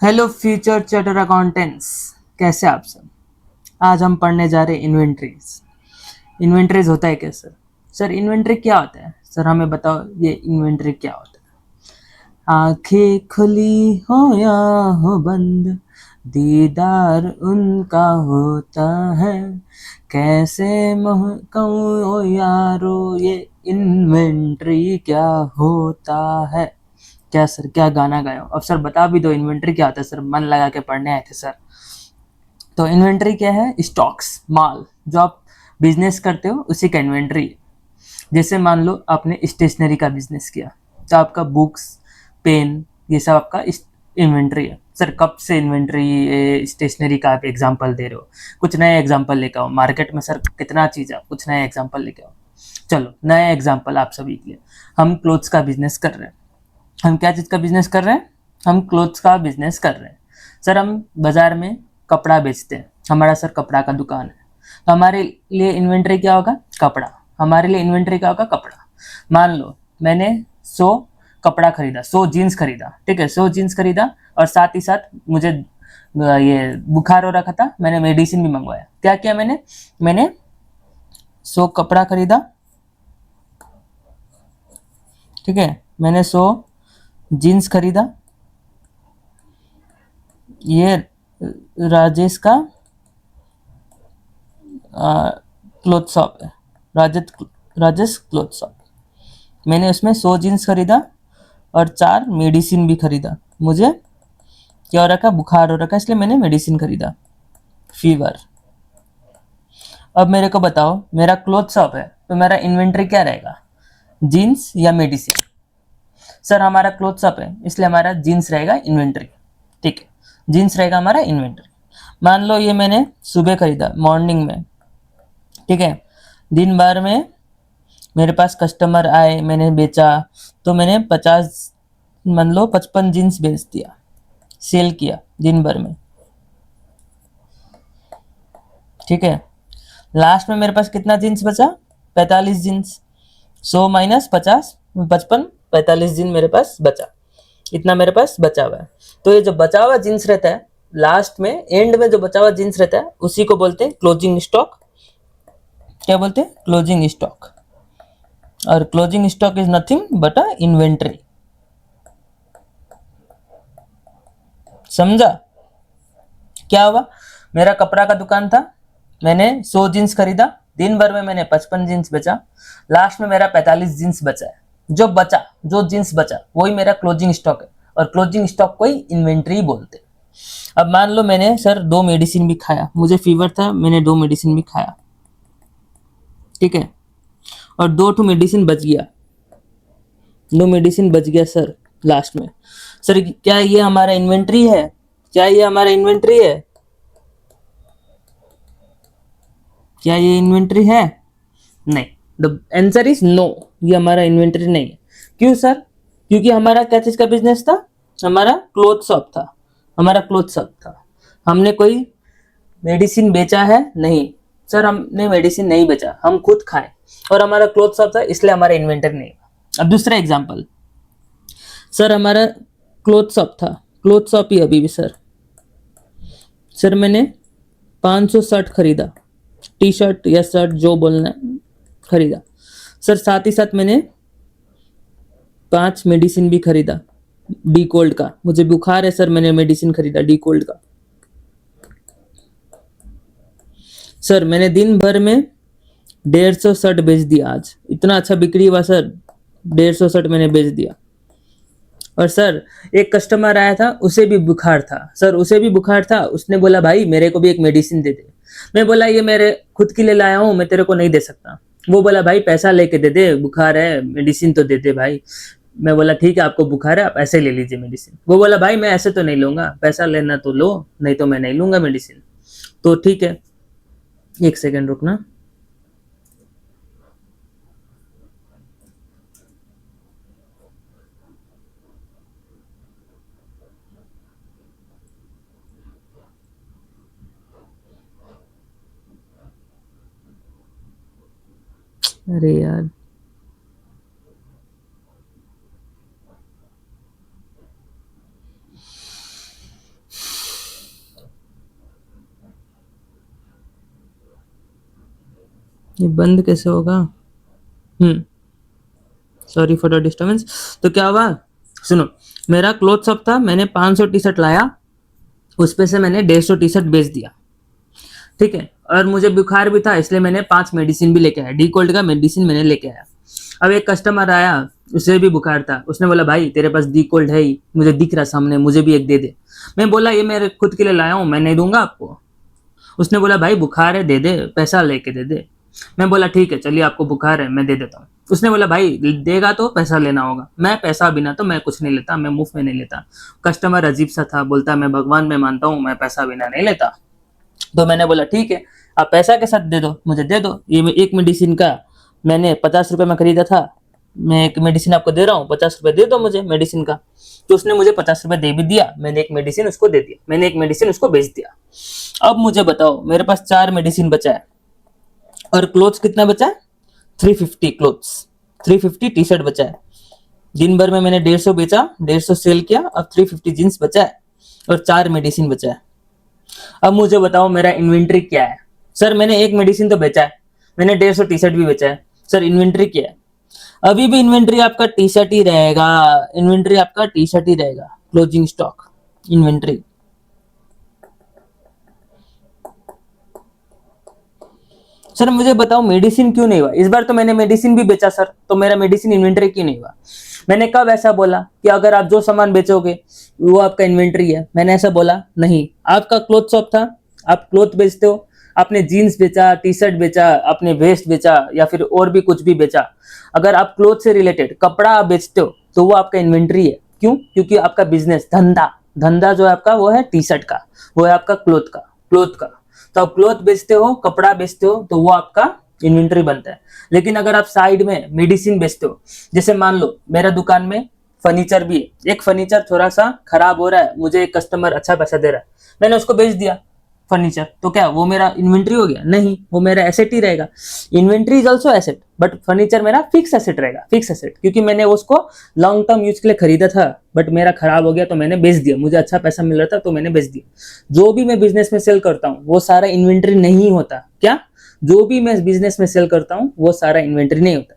Hello future charter accountants, कैसे आप सब। आज हम पढ़ने जा रहे हैं इन्वेंट्रीज। इन्वेंट्रीज होता है क्या सर? सर इन्वेंट्री क्या होता है? सर हमें बताओ ये इन्वेंट्री क्या होता है। आंखें खुली हो या हो बंद, दीदार उनका होता है। कैसे कहूँ ओ यारो, ये इन्वेंट्री क्या होता है। क्या सर, क्या गाना गाया? अब सर बता भी दो इन्वेंट्री क्या होता है। सर मन लगा के पढ़ने आए थे सर। तो इन्वेंट्री क्या है? स्टॉक्स, माल जो आप बिजनेस करते हो उसी का इन्वेंट्री है। जैसे मान लो आपने स्टेशनरी का बिजनेस किया, तो आपका बुक्स, पेन, ये सब आपका इन्वेंट्री है। सर कब से इन्वेंट्री स्टेशनरी का आप एग्जांपल दे रहे हो? कुछ नया एग्जांपल लेके आओ। मार्केट में सर कितना चीज़ है, कुछ नया एग्जांपल लेके आओ। चलो नया एग्जांपल आप सभी के लिए। हम क्लोथ्स का बिजनेस कर रहे हैं। हम क्या चीज़ का बिजनेस कर रहे हैं? हम क्लोथ्स का बिजनेस कर रहे हैं। सर हम बाजार में कपड़ा बेचते हैं, हमारा सर कपड़ा का दुकान है। तो हमारे लिए इन्वेंट्री क्या होगा? कपड़ा। हमारे लिए इन्वेंट्री क्या होगा? कपड़ा। मान लो मैंने 100 कपड़ा खरीदा, 100 जीन्स खरीदा, ठीक है, 100 जीन्स खरीदा। और साथ ही साथ मुझे ये बुखार हो रखा था, मैंने मेडिसिन भी मंगवाया। क्या किया मैंने 100 कपड़ा खरीदा, ठीक है, मैंने 100 जीन्स खरीदा। ये राजेश का क्लोथ शॉप है। Rajesh cloth shop. मैंने उसमें 100 जीन्स खरीदा और 4 मेडिसिन भी खरीदा। मुझे क्या हो रखा? बुखार हो रखा, इसलिए मैंने मेडिसिन खरीदा, फीवर। अब मेरे को बताओ, मेरा क्लोथ शॉप है तो मेरा इन्वेंट्री क्या रहेगा? जीन्स या मेडिसिन? सर हमारा क्लोथ शॉप है इसलिए हमारा जीन्स रहेगा इन्वेंट्री, ठीक है, जीन्स रहेगा हमारा इन्वेंट्री। मान लो ये मैंने सुबह खरीदा, मॉर्निंग में, ठीक है, दिन भर में मेरे पास कस्टमर आए, मैंने बेचा, तो मैंने 50, मान लो 55 जीन्स बेच दिया, सेल किया दिन भर में, ठीक है। लास्ट में मेरे पास कितना जीन्स बचा? 45 जीन्स। 100 माइनस 50, 55, 45 जीन्स मेरे पास बचा। इतना मेरे पास बचा हुआ है। तो ये जो बचा हुआ जीन्स रहता है, लास्ट में एंड में जो बचा हुआ जीन्स रहता है, उसी को बोलते हैं क्लोजिंग स्टॉक। क्या बोलते हैं? Closing stock. और closing stock is nothing but a inventory. समझा? क्या हुआ? मेरा कपड़ा का दुकान था, मैंने 100 जीन्स खरीदा, दिन भर में मैंने 55 जीन्स बेचा, लास्ट में मेरा 45 जीन्स बचा है। जो बचा, जो जीन्स बचा, वही मेरा क्लोजिंग स्टॉक है। और क्लोजिंग स्टॉक को ही इन्वेंट्री बोलते हैं। अब मान लो मैंने सर 2 मेडिसिन भी खाया, मुझे फीवर था, मैंने 2 मेडिसिन भी खाया, ठीक है, और 2 ठो मेडिसिन बच गया, 2 मेडिसिन बच गया सर लास्ट में। सर क्या ये हमारा इन्वेंट्री है? क्या ये हमारा इन्वेंट्री है? क्या ये इन्वेंट्री है? नहीं। द आंसर इज नो, ये हमारा इन्वेंट्री नहीं है। क्यों सर? क्योंकि हमारा क्या चीज का बिजनेस था? हमारा क्लोथ शॉप था। हमारा क्लोथ शॉप था। हमने कोई मेडिसिन बेचा है? नहीं सर, हमने मेडिसिन नहीं बेचा, हम खुद खाए। और हमारा क्लोथ शॉप था इसलिए हमारा इन्वेंटरी नहीं। अब दूसरा एग्जांपल, सर हमारा क्लोथ शॉप था, क्लोथ शॉप ही अभी भी सर। सर मैंने 500 शर्ट खरीदा, टी शर्ट या शर्ट जो बोलना है, खरीदा। सर साथ ही साथ मैंने 5 मेडिसिन भी खरीदा, डी कोल्ड का। मुझे बुखार है सर, मैंने मेडिसिन खरीदा डी कोल्ड का। सर मैंने दिन भर में 150 शर्ट बेच दिया, आज इतना अच्छा बिक्री हुआ सर, 150 शर्ट मैंने बेच दिया। और सर एक कस्टमर आया था, उसे भी बुखार था, सर उसे भी बुखार था, उसने बोला भाई मेरे को भी एक मेडिसिन दे दे। मैं बोला ये मेरे खुद के लिए लाया हूँ, मैं तेरे को नहीं दे सकता। वो बोला भाई पैसा लेके दे दे, बुखार है, मेडिसिन तो दे दे भाई। मैं बोला ठीक है, आपको बुखार है, आप ऐसे ले लीजिए मेडिसिन। वो बोला भाई मैं ऐसे तो नहीं लूंगा, पैसा लेना तो लो, नहीं तो मैं नहीं लूंगा मेडिसिन। तो ठीक है, एक सेकेंड रुकना। अरे यार, ये बंद कैसे होगा? Sorry for the disturbance. तो क्या हुआ, सुनो, मेरा क्लोथ शॉप था, मैंने 500 टी शर्ट लाया, उस पे से मैंने 150 टी शर्ट बेच दिया, ठीक है। और मुझे बुखार भी था, इसलिए मैंने 5 मेडिसिन भी लेके आया, डी कोल्ड का मेडिसिन मैंने लेके आया। अब एक कस्टमर आया, उसे भी बुखार था, उसने बोला भाई तेरे पास डी कोल्ड है ही, मुझे दिख रहा सामने, मुझे भी एक दे दे। मैं बोला ये मेरे खुद के लिए लाया हूँ, मैं नहीं दूंगा आपको। उसने बोला भाई बुखार है, दे दे, पैसा लेके दे दे। मैं बोला ठीक है चलिए, आपको बुखार है मैं दे देता हूँ। उसने बोला भाई देगा तो पैसा लेना होगा। मैं पैसा बिना तो मैं कुछ नहीं लेता, मैं मुफ्त में नहीं लेता। कस्टमर अजीब सा था, बोलता मैं भगवान में मानता हूँ, मैं पैसा बिना नहीं लेता। तो मैंने बोला ठीक है, आप पैसा के साथ दे दो, मुझे दे दो। ये एक मेडिसिन का मैंने 50 रुपये में खरीदा था, मैं एक मेडिसिन आपको दे रहा हूँ, 50 रुपये दे दो मुझे मेडिसिन का। तो उसने मुझे 50 रुपये दे भी दिया, मैंने एक मेडिसिन उसको दे दिया, मैंने एक मेडिसिन उसको बेच दिया। अब मुझे बताओ, मेरे पास 4 मेडिसिन बचा है, और क्लोथ्स कितना बचा है? 350 क्लोथ्स, 350 टी शर्ट बचा है। दिन भर में मैंने 150 बेचा, 150 सेल किया, अब 350 जींस बचा है, और 4 मेडिसिन बचा है। अब मुझे बताओ मेरा इन्वेंट्री क्या है? सर मैंने एक मेडिसिन तो बेचा है, मैंने 150 टी शर्ट भी बेचा है, सर इन्वेंट्री क्या है? अभी भी इन्वेंट्री आपका टी शर्ट ही रहेगा, इन्वेंट्री आपका टी शर्ट ही रहेगा, क्लोजिंग स्टॉक इन्वेंट्री। सर मुझे बताओ मेडिसिन क्यों नहीं हुआ इस बार? तो मैंने मेडिसिन भी बेचा सर, तो मेरा मेडिसिन इन्वेंट्री क्यों नहीं हुआ? मैंने कब ऐसा बोला कि अगर आप जो सामान बेचोगे वो आपका इन्वेंट्री है? मैंने ऐसा बोला नहीं। आपका क्लोथ शॉप था, आप क्लोथ बेचते हो, आपने जीन्स बेचा, टी शर्ट बेचा, आपने वेस्ट बेचा, या फिर और भी कुछ भी बेचा। अगर आप क्लोथ से रिलेटेड कपड़ा आप बेचते हो तो वो आपका इन्वेंट्री है। क्यों? क्योंकि आपका बिजनेस धंधा धंधा जो है आपका वो है टी शर्ट का, वो है आपका क्लोथ का। तो आप क्लोथ बेचते हो, कपड़ा बेचते हो, तो वो आपका इन्वेंट्री बनता है। लेकिन अगर आप साइड में मेडिसिन बेचते हो, जैसे मान लो मेरा दुकान में फर्नीचर भी है, एक फर्नीचर थोड़ा सा खराब हो रहा है, मुझे एक कस्टमर अच्छा पैसा दे रहा है, मैंने उसको बेच दिया फर्नीचर, तो क्या वो मेरा इन्वेंट्री हो गया? नहीं, वो मेरा एसेट ही रहेगा। Inventory is also asset, but furniture मेरा फिक्स एसेट रहेगा, फिक्स एसेट, क्योंकि मैंने उसको लॉन्ग टर्म यूज के लिए खरीदा था, बट मेरा खराब हो गया तो मैंने बेच दिया, मुझे अच्छा पैसा मिल रहा था तो मैंने बेच दिया। जो भी मैं बिजनेस में सेल करता हूँ वो सारा इन्वेंट्री नहीं होता। क्या? जो भी मैं बिजनेस में सेल करता हूँ वो सारा इन्वेंट्री नहीं होता।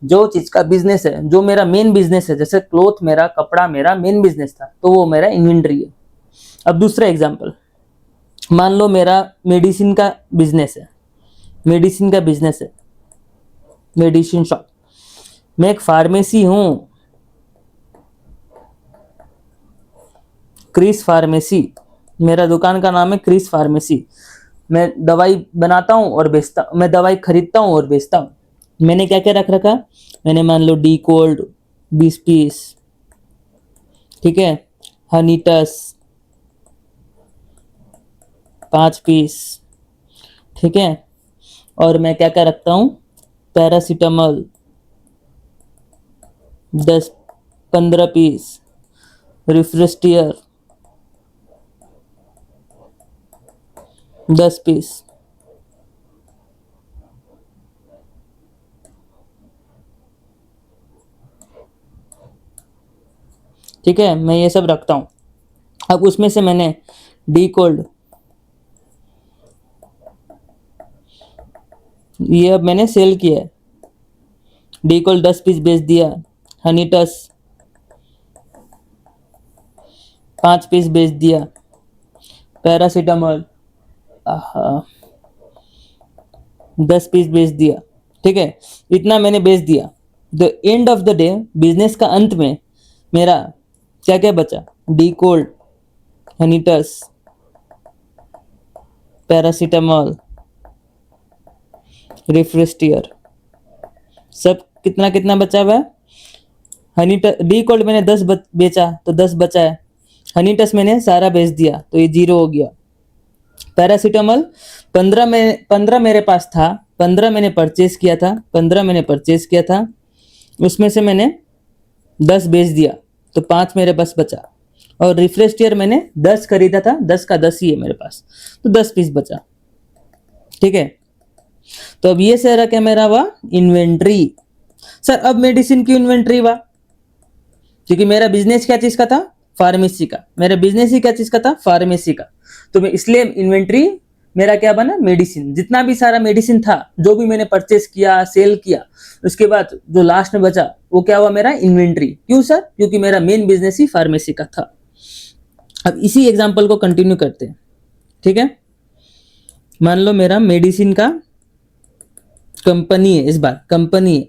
जो चीज का बिजनेस है, जो मेरा मेन बिजनेस है, जैसे क्लोथ मेरा, कपड़ा मेरा मेन बिजनेस था, तो वो मेरा इन्वेंट्री है। अब दूसरा एग्जाम्पल, मान लो मेरा मेडिसिन का बिजनेस है, मेडिसिन का बिजनेस है, मेडिसिन शॉप। मैं एक फार्मेसी हूं, क्रिस फार्मेसी, मेरा दुकान का नाम है क्रिस फार्मेसी। मैं दवाई बनाता हूं और बेचता, मैं दवाई खरीदता हूं और बेचता हूं। मैंने क्या क्या रख रखा? मैंने मान लो डी कोल्ड 20 पीस, ठीक है, हनी टस 5 पीस, ठीक है, और मैं क्या क्या रखता हूँ? पैरासीटामोल 10-15 पीस, रिफ्रेस्टियर 10 पीस, ठीक है, मैं ये सब रखता हूँ। अब उसमें से मैंने डी कोल्ड, ये अब मैंने सेल किया है, डी कोल्ड 10 पीस बेच दिया, हनी टस 5 पीस बेच दिया, पैरासीटामोल 10 पीस बेच दिया, ठीक है, इतना मैंने बेच दिया। The end of the day, business का अंत में मेरा क्या क्या बचा? डी कोल्ड, हनी टस, पैरासीटामोल, रिफ्रेस्टियर, सब कितना कितना बचा हुआ है? हनी डी कोल्ड मैंने 10 बेचा तो 10 बचा है, हनी टस मैंने सारा बेच दिया तो ये 0 हो गया। पैरासीटामोल 15 मेरे पास था, 15 मैंने परचेज किया था, 15 मैंने परचेज किया था, उसमें से मैंने 10 बेच दिया तो 5 मेरे पास बचा। और रिफ्रेस्टियर मैंने 10 खरीदा था, 10 का 10 ही है मेरे पास, तो 10 पीस बचा, ठीक है। तो अब ये सारा क्या मेरा हुआ? इन्वेंट्री। सर अब मेडिसिन की इन्वेंट्री हुआ, क्योंकि मेरा बिजनेस क्या चीज का था? फार्मेसी का। मेरा बिजनेस ही क्या चीज का था? फार्मेसी का। तो मैं इसलिए इन्वेंट्री मेरा क्या बना, मेडिसिन। जितना भी सारा मेडिसिन था, जो भी मैंने परचेस किया, सेल किया, उसके बाद जो लास्ट में बचा वो क्या हुआ, मेरा इन्वेंट्री। क्यों सर? क्योंकि मेरा मेन बिजनेस ही फार्मेसी का था। अब इसी एग्जांपल को कंटिन्यू करते हैं, ठीक है। मान लो मेरा मेडिसिन का कंपनी है, इस बार कंपनी है,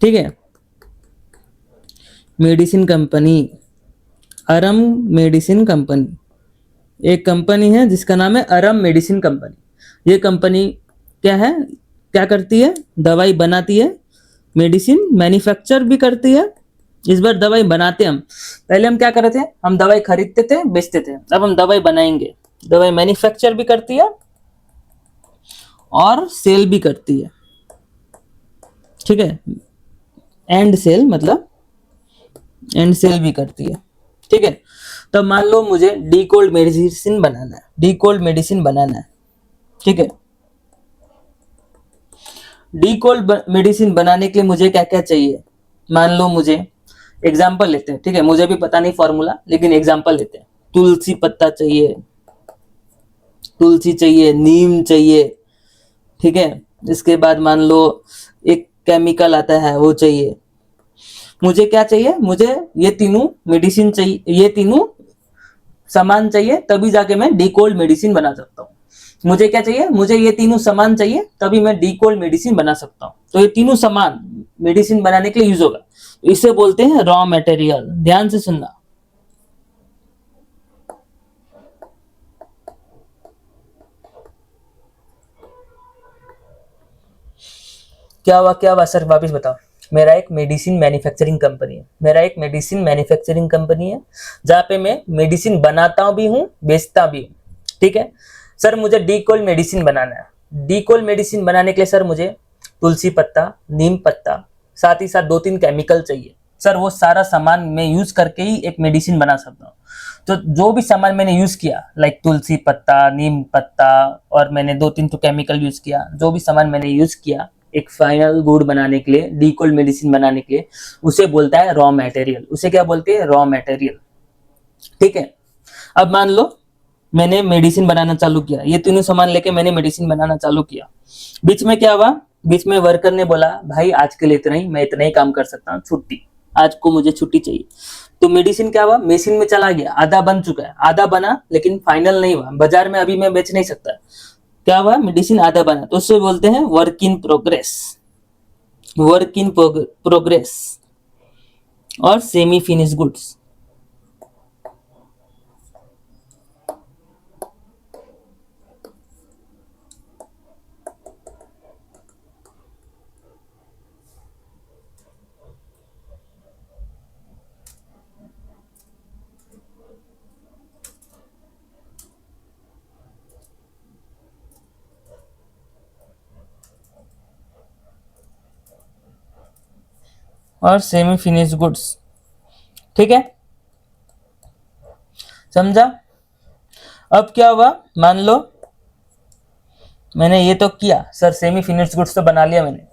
ठीक है, मेडिसिन कंपनी, अरम मेडिसिन कंपनी। एक कंपनी है जिसका नाम है अरम मेडिसिन कंपनी। ये कंपनी क्या है, क्या करती है, दवाई बनाती है, मेडिसिन मैन्युफैक्चर भी करती है। इस बार दवाई बनाते हम, पहले हम क्या कर रहे थे, हम दवाई खरीदते थे, बेचते थे। अब हम दवाई बनाएंगे। दवाई मैन्युफैक्चर भी करती है और सेल भी करती है, ठीक है। एंड सेल मतलब एंड सेल भी करती है, ठीक है। तो मान लो मुझे डी कोल्ड मेडिसिन बनाना है, डी कोल्ड मेडिसिन बनाना है, ठीक है। डी कोल्ड मेडिसिन बनाने के लिए मुझे क्या क्या चाहिए, मान लो मुझे एग्जाम्पल लेते हैं, ठीक है। मुझे भी पता नहीं फॉर्मूला, लेकिन एग्जाम्पल लेते हैं। तुलसी पत्ता चाहिए, तुलसी चाहिए, नीम चाहिए, ठीक है। इसके बाद मान लो एक केमिकल आता है, वो चाहिए। मुझे क्या चाहिए, मुझे ये तीनों मेडिसिन चाहिए, ये तीनों सामान चाहिए, तभी जाके मैं डी कोल्ड मेडिसिन बना सकता हूँ। मुझे क्या चाहिए, मुझे ये तीनों सामान चाहिए, तभी मैं डी कोल्ड मेडिसिन बना सकता हूँ। तो ये तीनों सामान मेडिसिन बनाने के लिए यूज होगा, इसे बोलते हैं रॉ मटेरियल। ध्यान से सुनना। क्या हुआ सर, वापस बताओ। मेरा एक मेडिसिन मैन्युफैक्चरिंग कंपनी है, मेरा एक मेडिसिन मैन्युफैक्चरिंग कंपनी है, जहाँ पे मैं मेडिसिन बनाता भी हूँ, बेचता भी हूँ, ठीक है। सर मुझे डी कोल्ड मेडिसिन बनाना है। डी कोल्ड मेडिसिन बनाने के लिए सर मुझे तुलसी पत्ता, नीम पत्ता, साथ ही साथ 2-3 केमिकल चाहिए। सर वो सारा सामान मैं यूज करके ही एक मेडिसिन बना सकता हूँ। तो जो भी सामान मैंने यूज किया, लाइक तुलसी पत्ता, नीम पत्ता, और मैंने 2-3 तो केमिकल यूज किया, जो भी सामान मैंने यूज किया एक फाइनल गुड बनाने के लिए, डी कोल्ड मेडिसिन बनाने के लिए, उसे बोलता है रॉ मटेरियल। उसे क्या बोलते हैं, रॉ मटेरियल, ठीक है। अब मान लो मैंने मेडिसिन बनाना चालू किया, ये तीनों सामान लेके मैंने मेडिसिन बनाना चालू किया। बीच में क्या हुआ, बीच में वर्कर ने बोला भाई आज के लिए इतना ही, मैं इतना ही काम कर सकता हूँ, छुट्टी, आज को मुझे छुट्टी चाहिए। तो मेडिसिन क्या हुआ, मशीन में चला गया, आधा बन चुका है, आधा बना लेकिन फाइनल नहीं हुआ, बाजार में अभी मैं बेच नहीं सकता। क्या हुआ, मेडिसिन आधा बना, तो उससे बोलते हैं work in progress, work in progress और सेमी फिनिश गुड्स। और सेमी फिनिश गुड्स, ठीक है, समझा। अब क्या हुआ, मान लो मैंने ये तो किया सर, सेमी फिनिश गुड्स तो बना लिया मैंने।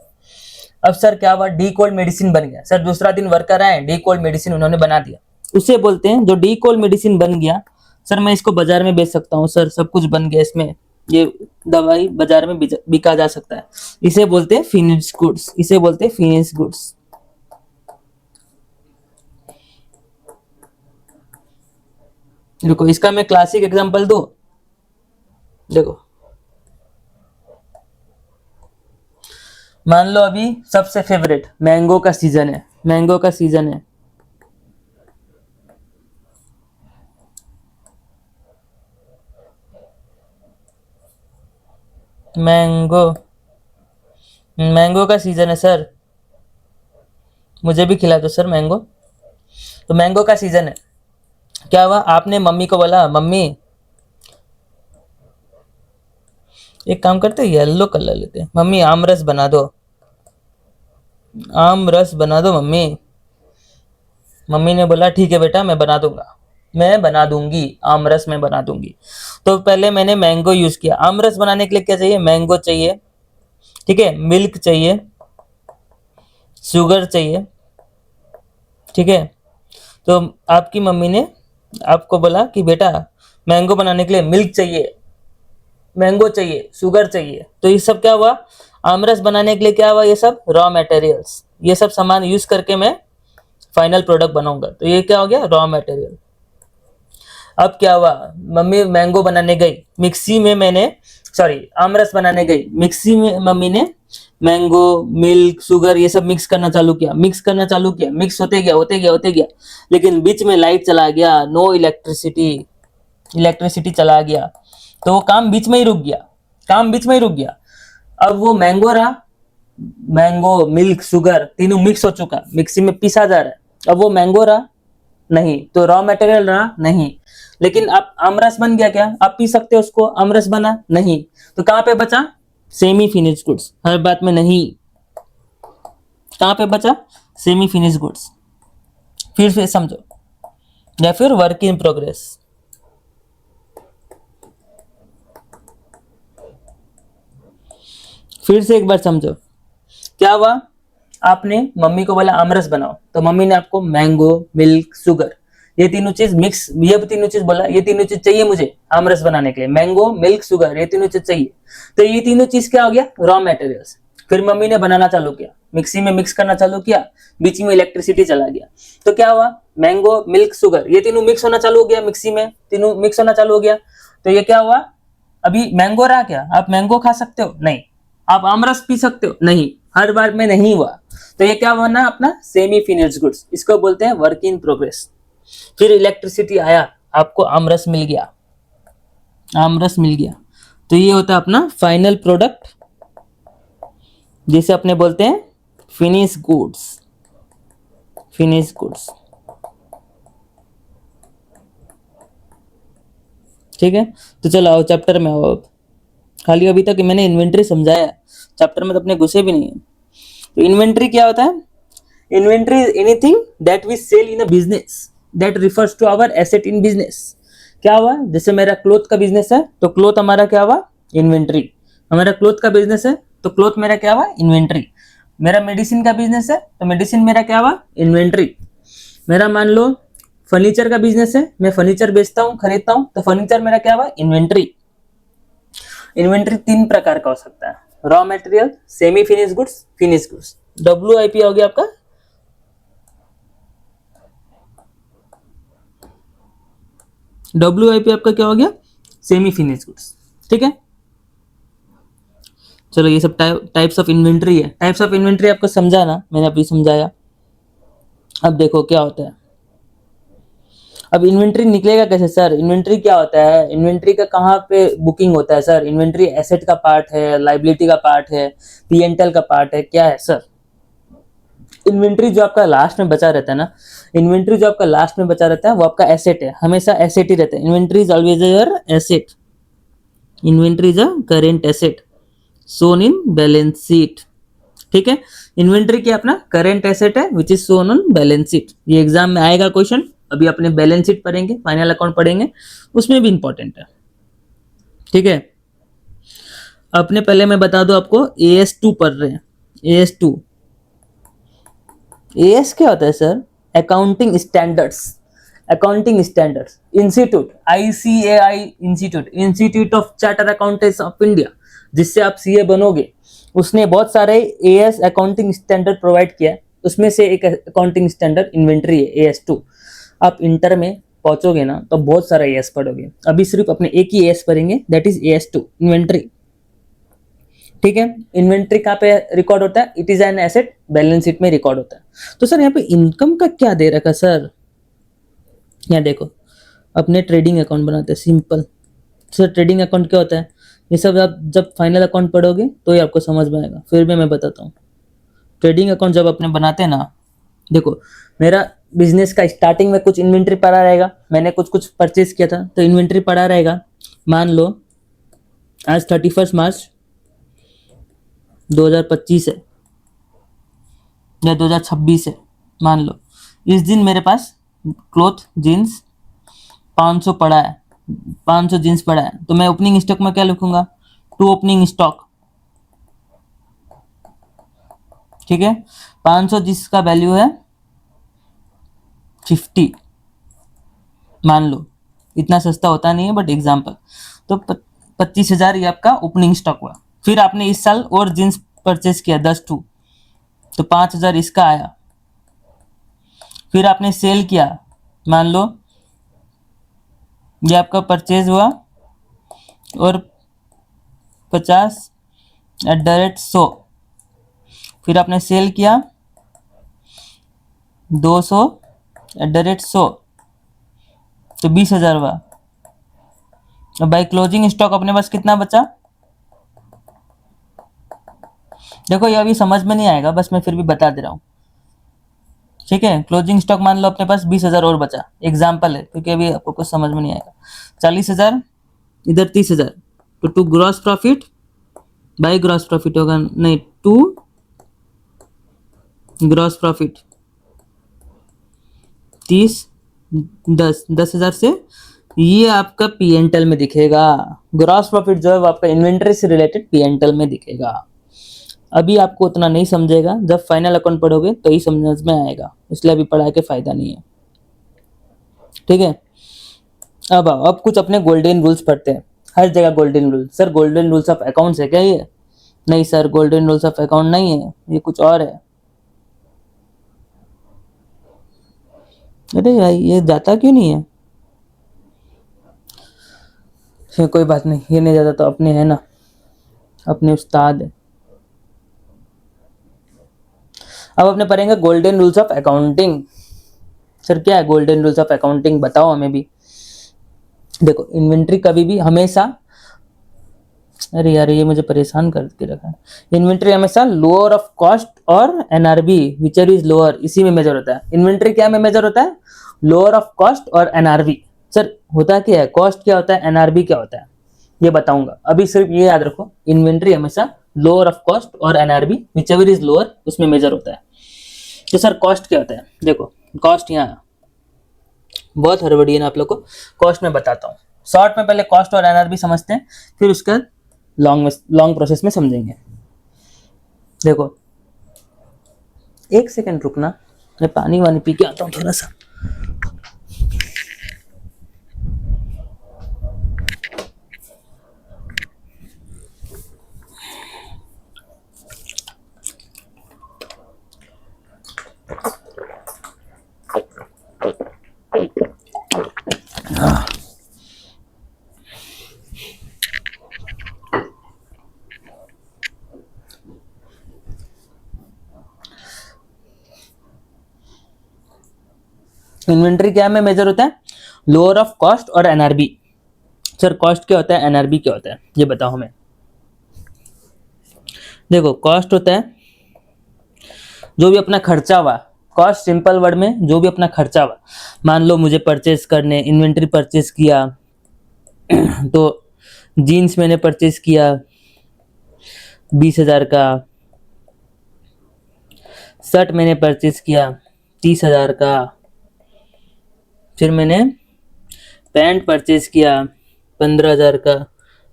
अब सर क्या हुआ, डी कोल्ड मेडिसिन बन गया। सर दूसरा दिन वर्कर आए, डी कोल्ड मेडिसिन उन्होंने बना दिया। उसे बोलते हैं, जो डी कोल्ड मेडिसिन बन गया, सर मैं इसको बाजार में बेच सकता हूँ, सर सब कुछ बन गया इसमें, ये दवाई बाजार में बिका जा सकता है, इसे बोलते हैं फिनिश गुड्स, इसे बोलते हैं फिनिश गुड्स। देखो इसका मैं क्लासिक एग्जांपल दूं, देखो मान लो अभी सबसे फेवरेट मैंगो का सीजन है, मैंगो का सीजन है, मैंगो, मैंगो का सीजन है सर, मुझे भी खिला दो सर मैंगो। तो मैंगो का सीजन है, क्या हुआ, आपने मम्मी को बोला मम्मी एक काम करते हैं, येलो कलर लेते हैं, मम्मी आम रस बना दो, आम रस बना दो मम्मी। मम्मी ने बोला ठीक है बेटा मैं बना दूंगा, मैं बना दूंगी, आम रस मैं बना दूंगी। तो पहले मैंने मैंगो यूज किया। आम रस बनाने के लिए क्या चाहिए, मैंगो चाहिए, ठीक है, मिल्क चाहिए, शुगर चाहिए, ठीक है। तो आपकी मम्मी ने आपको बोला कि बेटा मैंगो बनाने के लिए मिल्क चाहिए, मैंगो चाहिए, शुगर चाहिए, तो ये सब क्या हुआ, आमरस बनाने के लिए क्या हुआ, ये सब रॉ मटेरियल्स, ये सब सामान यूज करके मैं फाइनल प्रोडक्ट बनाऊंगा, तो ये क्या हो गया, रॉ मटेरियल। अब क्या हुआ, मम्मी मैंगो बनाने गई, मिक्सी में मैंने, सॉरी आमरस बनाने गई, मिक्सी में मम्मी ने मैंगो, मिल्क, शुगर ये सब मिक्स करना चालू किया, मिक्स होते गया, लेकिन बीच में लाइट चला गया, नो इलेक्ट्रिसिटी, इलेक्ट्रिसिटी चला गया, तो वो काम बीच में ही रुक गया, अब वो मैंगो रहा, मैंगो, मिल्क, शुगर तीनों मिक्स हो चुका, मिक्सी में पीसा जा रहा है, अब वो मैंगो रहा नहीं, तो रॉ मटेरियल रहा नहीं, लेकिन अब आमरस बन गया, क्या आप पी सकते हो उसको, आमरस बना नहीं, तो कहां पे बचा, सेमी फिनिश गुड्स, हर बात में नहीं, कहां पे बचा, सेमी फिनिश गुड्स, फिर से समझो, या फिर वर्क इन प्रोग्रेस। फिर से एक बार समझो, क्या हुआ, आपने मम्मी को बोला आमरस बनाओ, तो मम्मी ने आपको मैंगो, मिल्क, शुगर ये तीनों चीज मिक्स, ये तीनों चीज बोला, ये तीनों चीज चाहिए मुझे आमरस बनाने के लिए, मैंगो, मिल्क, शुगर ये तीनों चीज चाहिए, तो ये तीनों चीज क्या हो गया, रॉ मटेरियल्स। फिर मम्मी ने बनाना चालू किया, मिक्सी में मिक्स करना चालू किया, बीच में इलेक्ट्रिसिटी चला गया, तो क्या हुआ, मैंगो, मिल्क, शुगर ये तीनों मिक्स होना चालू हो गया, मिक्सी में तीनों मिक्स होना चालू हो गया, तो ये क्या हुआ, अभी मैंगो रहा, क्या आप मैंगो खा सकते हो, नहीं, आप आमरस पी सकते हो, नहीं, हर बार में नहीं हुआ, तो ये क्या बना अपना, सेमी फिनिश्ड गुड्स, इसको बोलते हैं वर्क इन प्रोग्रेस। फिर इलेक्ट्रिसिटी आया, आपको आमरस मिल गया, तो ये होता है अपना फाइनल प्रोडक्ट, जिसे अपने बोलते हैं फिनिश गुड्स, ठीक है। तो चलो आओ चैप्टर में आओ, अब खाली अभी तक मैंने इन्वेंट्री समझाया, चैप्टर में तो अपने घुसे भी नहीं है। तो इन्वेंट्री क्या होता है, inventory is anything that we sell in a business that refers to our asset in business. क्या हुआ, जैसे मेरा क्लोथ का बिजनेस है, तो क्लोथ हमारा क्या हुआ, इन्वेंट्री, हमारा क्लोथ का बिजनेस है, तो क्लोथ मेरा क्या हुआ, इन्वेंट्री। मेरा मेडिसिन का बिजनेस है, तो मेडिसिन मेरा क्या हुआ, इन्वेंट्री। मेरा मान लो फर्नीचर का बिजनेस है, मैं फर्नीचर बेचता हूँ, खरीदता हूँ, तो फर्नीचर मेरा क्या हुआ, इन्वेंट्री। इन्वेंट्री तीन प्रकार का हो सकता है, raw material, semi finish goods, finish goods. WIP हो गया आपका, WIP आपका क्या हो गया, सेमी फिनिश गुड्स, ठीक है। चलो ये सब टाइप्स ऑफ इन्वेंट्री है, टाइप्स ऑफ इन्वेंट्री आपको समझा ना, मैंने अभी समझाया। अब देखो क्या होता है, अब इन्वेंट्री निकलेगा कैसे सर, इन्वेंट्री क्या होता है, इन्वेंट्री का कहाँ पे बुकिंग होता है सर, इन्वेंट्री एसेट का पार्ट है, लाइबिलिटी का पार्ट है, P&L का पार्ट है, क्या है सर। इन्वेंट्री जो आपका लास्ट में बचा रहता है ना, इन्वेंट्री जो आपका लास्ट में बचा रहता है वो आपका एसेट है, हमेशा एसेट ही रहता है, inventory is always your asset, inventory is a current asset shown in balance sheet, ठीक है। इन्वेंट्री क्या अपना करेंट एसेट है which is shown on balance sheet, ये एग्जाम में आएगा क्वेश्चन, अभी अपने बैलेंस शीट पढ़ेंगे, फाइनल अकाउंट पढ़ेंगे, उसमें भी इंपॉर्टेंट है, ठीक है। अपने पहले मैं बता दूं आपको, AS2 पढ़ रहे हैं, AS2, AS क्या होता है sir, accounting standards, institute, ICAI institute of charter accountants of India, जिससे आप CA बनोगे, उसने बहुत सारे AS अकाउंटिंग स्टैंडर्ड प्रोवाइड किया है, उसमें से एक अकाउंटिंग स्टैंडर्ड इन्वेंट्री है, AS2। आप इंटर में पहुंचोगे ना तो बहुत सारा AS पढ़ोगे, अभी सिर्फ अपने एक ही AS पढ़ेंगे, दैट इज AS2 इन्वेंट्री, ठीक है। इन्वेंट्री कहाँ पे रिकॉर्ड होता है, it is an asset, balance sheet में रिकॉर्ड होता है। तो सर यहाँ पे इनकम का क्या दे रखा सर, यहाँ देखो, अपने ट्रेडिंग अकाउंट बनाते हैं, सिंपल सर। ट्रेडिंग अकाउंट क्या होता है, ये सब आप जब फाइनल अकाउंट पढ़ोगे तो ही आपको समझ में आएगा, फिर भी मैं बताता हूँ। ट्रेडिंग अकाउंट जब अपने बनाते हैं ना, देखो मेरा बिजनेस का स्टार्टिंग में कुछ इन्वेंट्री पड़ा रहेगा, मैंने कुछ परचेज किया था, तो इन्वेंट्री पड़ा रहेगा, मान लो आज 31 मार्च 2025 है या 2026 है, मान लो इस दिन मेरे पास क्लॉथ जीन्स 500 पड़ा है, 500 जीन्स पड़ा है, तो मैं ओपनिंग स्टॉक में क्या लिखूंगा, टू ओपनिंग स्टॉक, ठीक है। 500 जिसका वैल्यू है 50, मान लो, इतना सस्ता होता नहीं है बट एग्जाम्पल, तो 25,000 ये आपका ओपनिंग स्टॉक हुआ। फिर आपने इस साल और जीन्स परचेज किया 10 टू, तो 5,000 इसका आया। फिर आपने सेल किया, मान लो ये आपका परचेज हुआ और 50 @ 100, फिर आपने सेल किया 200 @ 100, तो 20,000 हुआ। अब भाई क्लोजिंग स्टॉक अपने पास कितना बचा? देखो ये अभी समझ में नहीं आएगा, बस मैं फिर भी बता दे रहा हूँ, ठीक है। क्लोजिंग स्टॉक मान लो अपने पास 20,000 और बचा, एग्जाम्पल है, क्योंकि अभी आपको कुछ समझ में नहीं आएगा। 40,000 इधर 30,000, तो to gross profit by gross profit होगा, नहीं, टू ग्रॉस प्रॉफिट 30 10,000 से ये आपका पीएनएल में दिखेगा। ग्रॉस प्रॉफिट जो है वो आपका इन्वेंटरी से रिलेटेड पीएनएल में दिखेगा। अभी आपको उतना नहीं समझेगा, जब फाइनल अकाउंट पढ़ोगे तो ही समझ में आएगा, इसलिए अभी पढ़ा के फायदा नहीं है, ठीक है। अब कुछ अपने गोल्डन रूल्स पढ़ते हैं। हर जगह golden rule, sir golden rules of accounts है क्या ये? नहीं sir, golden rules of account नहीं है, ये कुछ और है। अरे भाई ये जाता क्यों नहीं है? कोई बात नहीं, ये नहीं जाता तो अपने है ना, अपने उस्ताद है। अब अपने पढ़ेंगे golden rules of accounting. Sir क्या है गोल्डन रूल्स ऑफ अकाउंटिंग, बताओ हमें भी। देखो इन्वेंट्री कभी भी हमेशा, अरे यार ये मुझे परेशान करके रखा है। इन्वेंट्री हमेशा लोअर ऑफ कॉस्ट और एनआरबी विचर इज लोअर, इसी में मेजर होता है। इन्वेंट्री क्या में मेजर होता है? लोअर ऑफ कॉस्ट और एनआरबी। सर होता क्या है, कॉस्ट क्या होता है, एनआरबी क्या होता है, ये बताऊंगा। अभी सिर्फ ये याद रखो, इन्वेंट्री हमेशा लोअर ऑफ कॉस्ट और एनआरबी विचेवर इज लोअर उसमें मेजर होता है। तो सर कॉस्ट क्या होता है? देखो कॉस्ट यहाँ बहुत हड़बड़ी है ना आप लोग को, कॉस्ट में बताता हूँ शॉर्ट में। पहले कॉस्ट और एनआरबी समझते हैं, फिर उसका लॉन्ग प्रोसेस में समझेंगे। देखो एक सेकंड रुकना, मैं पानी वानी पी के आता हूँ थोड़ा सा। इन्वेंट्री क्या में मेजर होता है? लोअर ऑफ कॉस्ट और एनआरबी। सर कॉस्ट क्या होता है, एनआरबी क्या होता है, ये बताओ हमें। देखो कॉस्ट होता है जो भी अपना खर्चा हुआ, कॉस्ट सिंपल वर्ड में जो भी अपना खर्चा हुआ। मान लो मुझे परचेज करने, इन्वेंट्री परचेज किया तो जीन्स मैंने परचेज किया 20,000 का, शर्ट मैंने परचेज किया 30,000 का, फिर मैंने पैंट परचेज किया 15,000 का।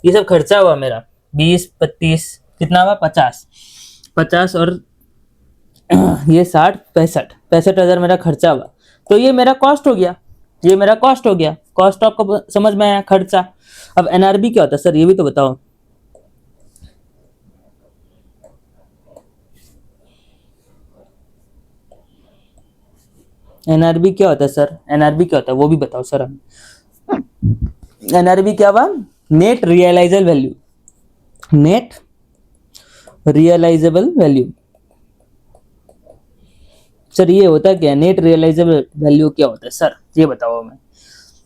ये सब खर्चा हुआ मेरा, 20 25 कितना हुआ, 50 और ये 60 65,000 मेरा खर्चा हुआ। तो ये मेरा कॉस्ट हो गया, ये मेरा कॉस्ट हो गया। कॉस्ट आपको समझ में आया, खर्चा। अब एनआरबी क्या होता है सर, ये भी तो बताओ। एनआरबी क्या होता है सर, एनआरबी क्या होता है वो भी बताओ सर हम। एनआरबी क्या हुआ? Net realisable value, net realisable value. Sir ये होता क्या है, नेट रियलाइजेबल वैल्यू क्या होता है सर, ये बताओ हमें।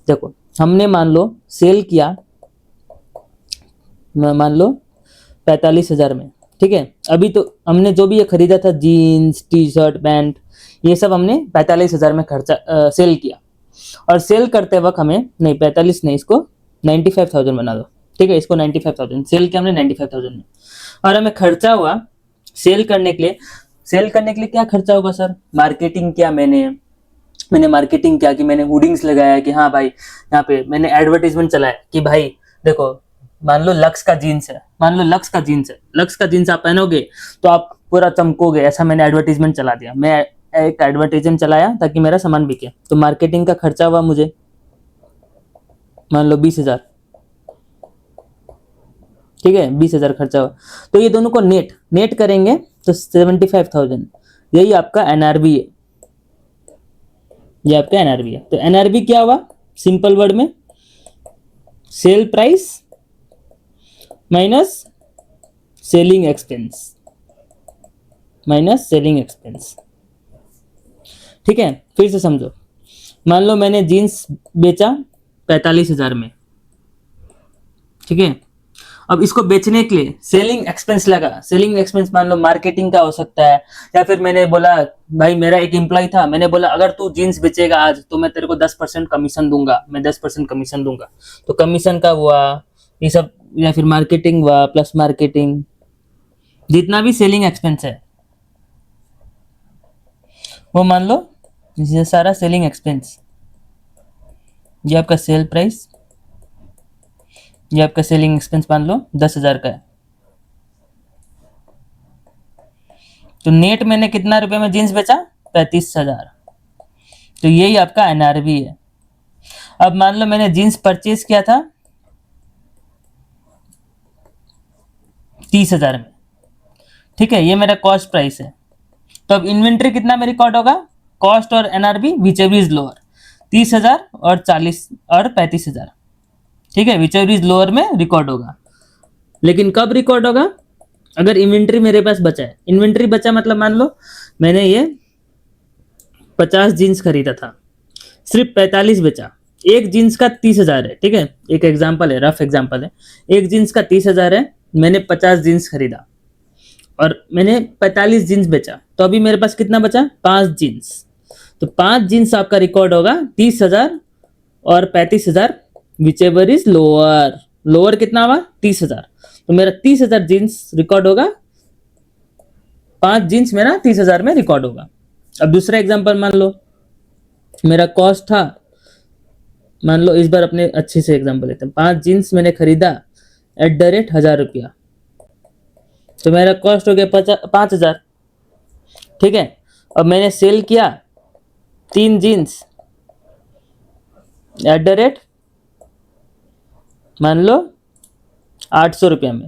देखो हमने मान लो सेल किया, मान लो 45,000 में, ठीक है। अभी तो हमने जो भी ये खरीदा था, जीन्स टी शर्ट पैंट, ये सब हमने 45,000 में खर्चा सेल किया। और सेल करते वक्त हमें, नहीं 45 नहीं, इसको 95,000 बना दो, ठीक है। इसको 95,000 सेल किया हमने 95,000 में, और हमें खर्चा हुआ सेल करने के लिए। सेल करने के लिए क्या खर्चा होगा सर? मार्केटिंग किया मैंने मार्केटिंग किया कि मैंने होर्डिंग्स लगाया कि हाँ भाई यहाँ पे मैंने एडवर्टाइजमेंट चलाया कि भाई देखो, मान लो लक्स का जीन्स है, मान लो लक्स का जीन्स है, लक्स का जीन्स आप पहनोगे तो आप पूरा चमकोगे, ऐसा मैंने एडवर्टाइजमेंट चला दिया। मैं एक एडवर्टाइजमेंट चलाया ताकि मेरा सामान बिके, तो मार्केटिंग का खर्चा हुआ मुझे मान लो 20,000, ठीक है, 20,000 खर्चा हुआ। तो ये दोनों को नेट करेंगे तो 75,000, यही आपका एनआरबी है, ये आपका एनआरबी है। तो एनआरबी क्या हुआ, सिंपल वर्ड में sale price minus selling expense, minus selling expense. ठीक है, फिर से समझो, मान लो मैंने जीन्स बेचा 45,000 में, ठीक है। अब इसको बेचने के लिए सेलिंग एक्सपेंस लगा, सेलिंग एक्सपेंस मान लो मार्केटिंग का हो सकता है, या फिर मैंने बोला, भाई मेरा एक एम्प्लॉय था, मैंने बोला अगर तू जीन्स बेचेगा आज तो मैं तेरे को 10% कमीशन दूंगा, मैं 10% कमीशन दूंगा। तो कमीशन का हुआ ये सब, या फिर मार्केटिंग हुआ प्लस मार्केटिंग, जितना भी सेलिंग एक्सपेंस है वो मान लो ये सारा सेलिंग एक्सपेंस, ये आपका सेल प्राइस, ये आपका सेलिंग एक्सपेंस मान लो 10,000 का है। तो नेट मैंने कितना रुपए में जीन्स बेचा, 35,000। तो यही आपका एनआरबी है। अब मान लो मैंने जीन्स परचेज किया था 30,000 में, ठीक है, ये मेरा कॉस्ट प्राइस है। तो अब इन्वेंट्री कितना में रिकॉर्ड होगा, कॉस्ट और NRB which ever is lower, 30,000 और 35,000, ठीक है, विच एवर इज लोअर में रिकॉर्ड होगा। लेकिन कब रिकॉर्ड होगा, अगर इन्वेंट्री मेरे पास बचा है। इन्वेंट्री बचा मतलब मान लो मैंने ये 50 जीन्स खरीदा था, सिर्फ 45 बेचा, एक जीन्स का 30,000 है, ठीक है, एक एग्जांपल है, रफ एग्जांपल है, एक जीन्स का 30,000 है, मैंने 50 जीन्स खरीदा और मैंने 45 जीन्स बेचा, तो अभी मेरे पास कितना बचा, 5 जीन्स। तो 5 जीन्स आपका रिकॉर्ड होगा 30,000 और 35,000, which ever is lower, lower कितना हुआ 30,000। तो मेरा 30,000 जीन्स रिकॉर्ड होगा, 5 जीन्स मेरा 30,000 में रिकॉर्ड होगा। अब दूसरा एग्जांपल मान लो, मेरा कॉस्ट था, मान लो इस बार अपने अच्छे से एग्जांपल लेते हैं, 5 जीन्स मैंने खरीदा @ 1,000 रुपया, तो मेरा कॉस्ट हो गया 5,000, ठीक है। अब मैंने सेल किया 3 जीन्स @ मान लो 800 रुपया में,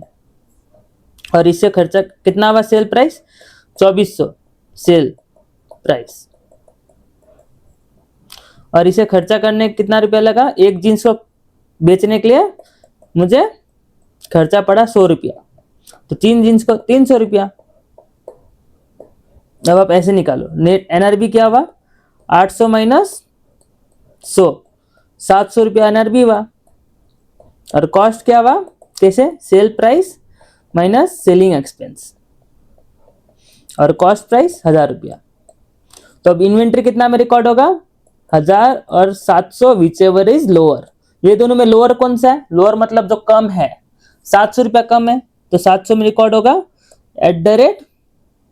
और इससे खर्चा कितना हुआ, सेल प्राइस 2400 सेल प्राइस, और इसे खर्चा करने कितना रुपया लगा, एक जीन्स को बेचने के लिए मुझे खर्चा पड़ा 100 रुपया, तो 3 जीन्स को 300 रुपया। अब आप ऐसे निकालो, नेट एनआरबी क्या हुआ, 800 माइनस 100, 700 रुपया एनआरबी हुआ, और कॉस्ट क्या हुआ, कैसे, sale price minus selling expense, और कॉस्ट प्राइस 1,000 रुपया। तो अब इन्वेंट्री कितना में रिकॉर्ड होगा, 1,000 और 700, विच एवर इज लोअर। ये दोनों में लोअर कौन सा है, लोअर मतलब जो कम है, 700 रुपया कम है, तो 700 में रिकॉर्ड होगा @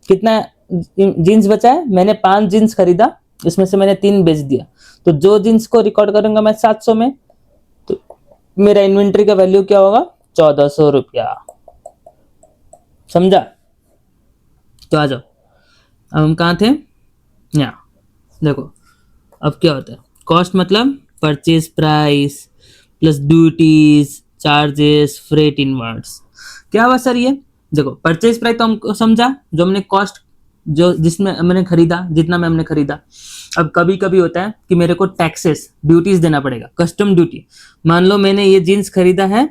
कितना जीन्स बचा है, मैंने 5 जीन्स खरीदा, इसमें से मैंने 3 बेच दिया, तो जो जीन्स को रिकॉर्ड करूंगा मैं 700 में, तो मेरा इन्वेंट्री का वैल्यू क्या होगा, 1,400 रुपया। समझा। तो आ जाओ, अब हम कहाँ थे, यहाँ देखो, अब क्या होता है, कॉस्ट मतलब purchase price plus duties charges freight inwards. क्या हुआ सर ये, देखो परचेज प्राइस तो हमको समझा, जो हमने कॉस्ट, जो जिसमें मैंने खरीदा, जितना में हमने खरीदा। अब कभी कभी होता है कि मेरे को टैक्सेस ड्यूटीज देना पड़ेगा, कस्टम ड्यूटी। मान लो मैंने ये जीन्स खरीदा है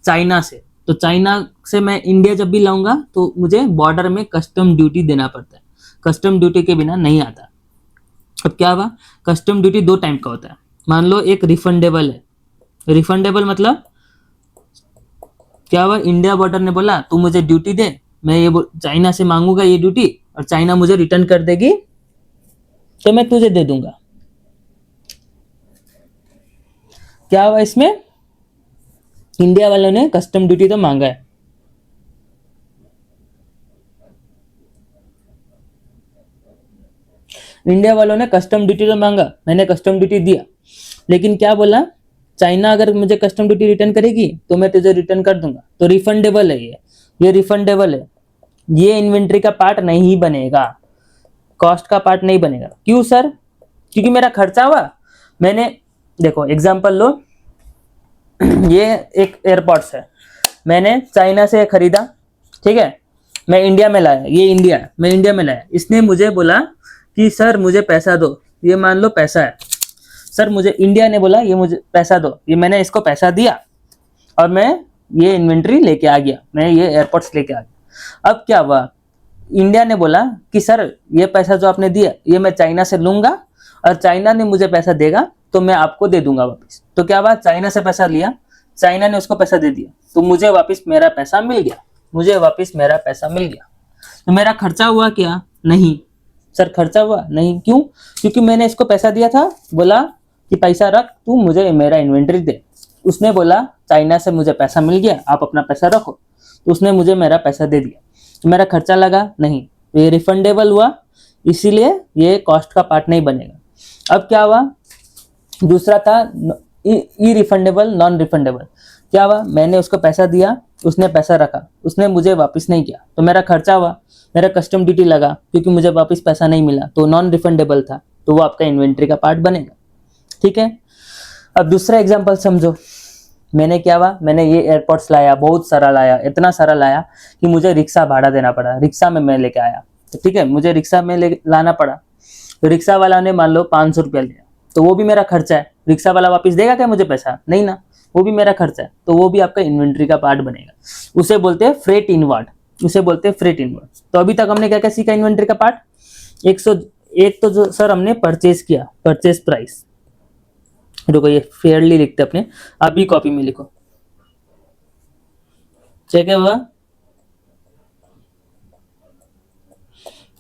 चाइना से, तो चाइना से मैं इंडिया जब भी लाऊंगा तो मुझे बॉर्डर में कस्टम ड्यूटी देना पड़ता है, कस्टम ड्यूटी के बिना नहीं आता। अब क्या हुआ, कस्टम ड्यूटी 2 टाइप का होता है। मान लो एक रिफंडेबल है, रिफंडेबल मतलब क्या हुआ, इंडिया बॉर्डर ने बोला तू मुझे ड्यूटी दे, मैं ये चाइना से मांगूंगा ये ड्यूटी, और चाइना मुझे रिटर्न कर देगी, तो मैं तुझे दे दूंगा। क्या हुआ, इसमें इंडिया वालों ने कस्टम ड्यूटी तो मांगा है, इंडिया वालों ने कस्टम ड्यूटी तो मांगा, मैंने कस्टम ड्यूटी दिया, लेकिन क्या बोला, चाइना अगर मुझे कस्टम ड्यूटी रिटर्न करेगी तो मैं तुझे रिटर्न कर दूंगा। तो रिफंडेबल है ये रिफंडेबल है, ये इन्वेंट्री का पार्ट नहीं बनेगा, कॉस्ट का पार्ट नहीं बनेगा। क्यों सर, क्योंकि मेरा खर्चा हुआ, मैंने देखो एग्जांपल लो, ये एक एयरपोर्ट्स है, मैंने चाइना से खरीदा, ठीक है, मैं इंडिया में लाया, ये इंडिया है, मैं इंडिया में लाया, इसने मुझे बोला कि सर मुझे पैसा दो, ये मान लो पैसा है सर, मुझे इंडिया ने बोला ये मुझे पैसा दो, ये मैंने इसको पैसा दिया और मैं ये इन्वेंट्री लेके आ गया, मैं ये एयरपोर्ट्स लेके आ गया। अब क्या हुआ, इंडिया ने बोला कि सर ये पैसा जो आपने दिया ये मैं चाइना से लूंगा और चाइना ने मुझे पैसा देगा तो मैं आपको दे दूंगा वापस। तो क्या हुआ, चाइना से पैसा लिया, चाइना ने उसको पैसा दे दिया, तो मुझे वापस मेरा पैसा मिल गया, मुझे वापस मेरा पैसा मिल गया। तो मेरा खर्चा हुआ क्या, नहीं सर खर्चा हुआ नहीं, क्यों, क्योंकि मैंने इसको पैसा दिया था, बोला कि पैसा रख तू, मुझे मेरा इन्वेंट्री दे, उसने बोला चाइना से मुझे पैसा मिल गया, आप अपना पैसा रखो, तो उसने मुझे मेरा पैसा दे दिया, तो मेरा खर्चा लगा नहीं, तो ये रिफंडेबल हुआ, इसीलिए ये कॉस्ट का पार्ट नहीं बनेगा। अब क्या हुआ, दूसरा था ई रिफंडेबल, नॉन रिफंडेबल। क्या हुआ, मैंने उसको पैसा दिया, उसने पैसा रखा, उसने मुझे वापस नहीं किया, तो मेरा खर्चा हुआ, मेरा कस्टम ड्यूटी लगा, क्योंकि मुझे वापस पैसा नहीं मिला, तो नॉन रिफंडेबल था, तो वो आपका इन्वेंट्री का पार्ट बनेगा, ठीक है। अब दूसरा एग्जांपल समझो, मैंने क्या हुआ, मैंने ये एयरपोर्ट्स लाया, बहुत सारा लाया, इतना सारा लाया कि मुझे रिक्शा भाड़ा देना पड़ा, रिक्शा में मैं लेके आया, तो ठीक है, मुझे रिक्शा में लाना पड़ा, तो रिक्शा वाला ने मान लो 500 रुपया लिया, तो वो भी मेरा खर्चा है, रिक्शा वाला वापस देगा क्या मुझे पैसा, नहीं ना, वो भी मेरा खर्चा है, तो वो भी आपका इन्वेंट्री का पार्ट बनेगा, उसे बोलते हैं फ्रेट इनवर्ड, उसे बोलते हैं फ्रेट इनवर्ड। तो अभी तक हमने क्या क्या सीखा इन्वेंट्री का पार्ट, 101 तो जो सर हमने परचेज किया, परचेज प्राइस, रुको ये फेयरली लिखते अपने, आप भी कॉपी में लिखो, चेक है हुआ,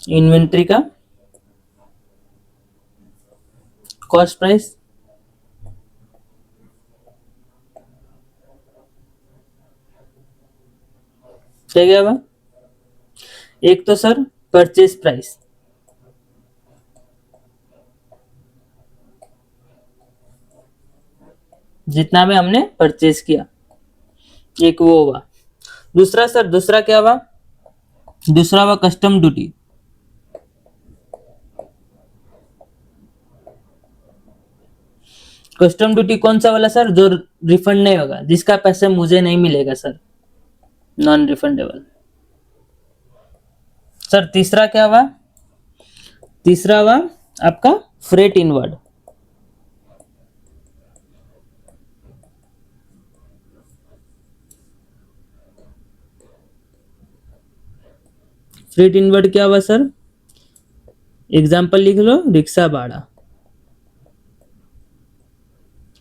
इन्वेंट्री का कॉस्ट प्राइस, क्या क्या हुआ, एक तो सर परचेज प्राइस, जितना में हमने परचेज किया, एक वो हुआ। दूसरा सर, दूसरा क्या हुआ, दूसरा हुआ कस्टम ड्यूटी, कस्टम ड्यूटी कौन सा वाला सर, जो रिफंड नहीं होगा, जिसका पैसे मुझे नहीं मिलेगा सर, नॉन रिफंडेबल। सर तीसरा क्या हुआ, तीसरा हुआ आपका फ्रेट इनवर्ड, फ्रेट इनवर्ड क्या हुआ सर, एग्जाम्पल लिख लो, रिक्शा भाड़ा,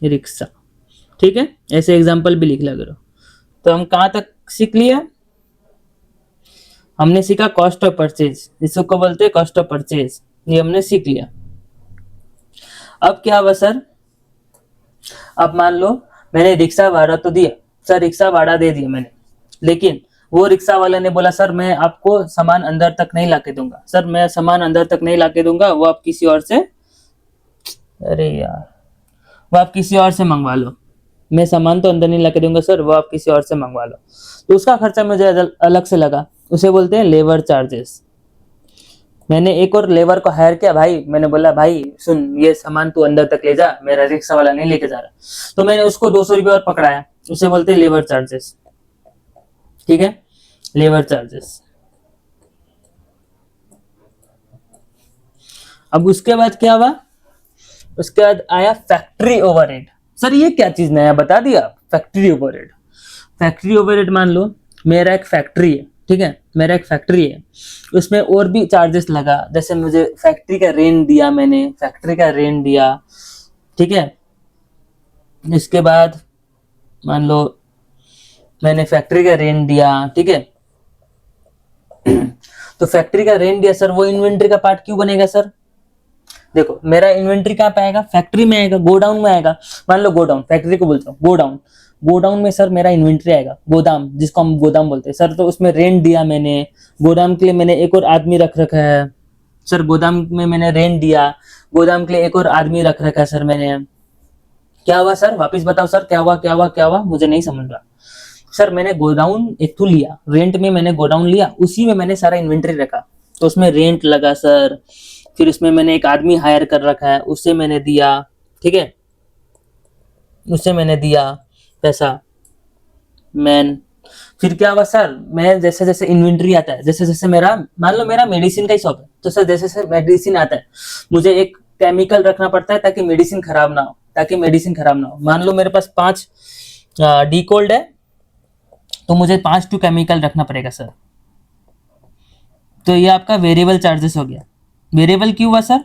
रिक्शा, ठीक है, ऐसे एग्जाम्पल भी लिख लिया करो। तो हम कहां तक सीख लिया, हमने सीखा कॉस्ट ऑफ परचेज, इसको बोलते हैं कॉस्ट ऑफ परचेज, ये हमने सीख लिया। अब क्या हुआ सर, अब मान लो मैंने रिक्शा भाड़ा तो दिया सर, रिक्शा भाड़ा दे दिया मैंने, लेकिन वो रिक्शा वाले ने बोला सर मैं आपको सामान अंदर तक नहीं लाके दूंगा, सर मैं सामान अंदर तक नहीं लाके दूंगा, वो आप किसी और से, अरे यार, वो आप किसी और से मंगवा लो, मैं सामान तो अंदर नहीं लाके दूंगा सर, वो आप किसी और से मंगवा लो, तो उसका खर्चा मुझे अलग से लगा, उसे बोलते हैं लेबर चार्जेस। मैंने एक और लेबर को हायर किया, भाई मैंने बोला भाई सुन ये सामान तू अंदर तक ले जा, मेरा रिक्शा वाला नहीं लेके जा रहा, तो मैंने उसको 200 रुपये और पकड़ाया, उसे बोलते हैं लेबर चार्जेस, ठीक है, लेबर चार्जेस। अब उसके बाद क्या हुआ, उसके बाद आया फैक्ट्री ओवरहेड। सर ये क्या चीज नया बता दिया, फैक्ट्री ओवरहेड। फैक्ट्री ओवरहेड मान लो मेरा एक फैक्ट्री है, ठीक है, मेरा एक फैक्ट्री है, उसमें और भी चार्जेस लगा, जैसे मुझे फैक्ट्री का रेंट दिया, मैंने फैक्ट्री का रेंट दिया, ठीक है, इसके बाद मान लो मैंने फैक्ट्री का रेंट दिया, ठीक है, तो फैक्ट्री का रेंट दिया सर, वो इन्वेंट्री का पार्ट क्यों बनेगा सर, देखो मेरा इन्वेंट्री कहाँ पे आएगा, फैक्ट्री में आएगा, गोडाउन में आएगा, मान लो गोडाउन, फैक्ट्री को बोलता हूँ गोडाउन, गोडाउन में सर मेरा इन्वेंट्री आएगा, गोदाम जिसको हम गोदाम बोलते हैं सर, तो उसमें रेंट दिया मैंने, गोदाम के लिए मैंने एक और आदमी रख रखा है सर, गोदाम में मैंने रेंट दिया, गोदाम के लिए एक और आदमी रख रखा है सर मैंने, क्या हुआ सर, वापिस बताओ सर, क्या हुआ क्या हुआ क्या हुआ, मुझे नहीं समझ रहा सर, मैंने गोडाउन एक तो लिया, रेंट में मैंने गोडाउन लिया, उसी में मैंने सारा इन्वेंट्री रखा, तो उसमें रेंट लगा सर, फिर उसमें मैंने एक आदमी हायर कर रखा है, उससे मैंने दिया, ठीक है, उससे मैंने दिया पैसा, मैन, फिर क्या हुआ सर, मैं जैसे जैसे इन्वेंट्री आता है, जैसे जैसे मेरा, मान लो मेरा मेडिसिन का ही शॉप है, तो सर जैसे जैसे मेडिसिन आता है, मुझे एक केमिकल रखना पड़ता है ताकि मेडिसिन खराब ना हो, ताकि मेडिसिन खराब ना हो। मान लो मेरे पास 5 डी कोल्ड है, तो मुझे 5 टू केमिकल रखना पड़ेगा सर। तो ये आपका वेरिएबल चार्जेस हो गया। वेरिएबल क्यों हुआ सर?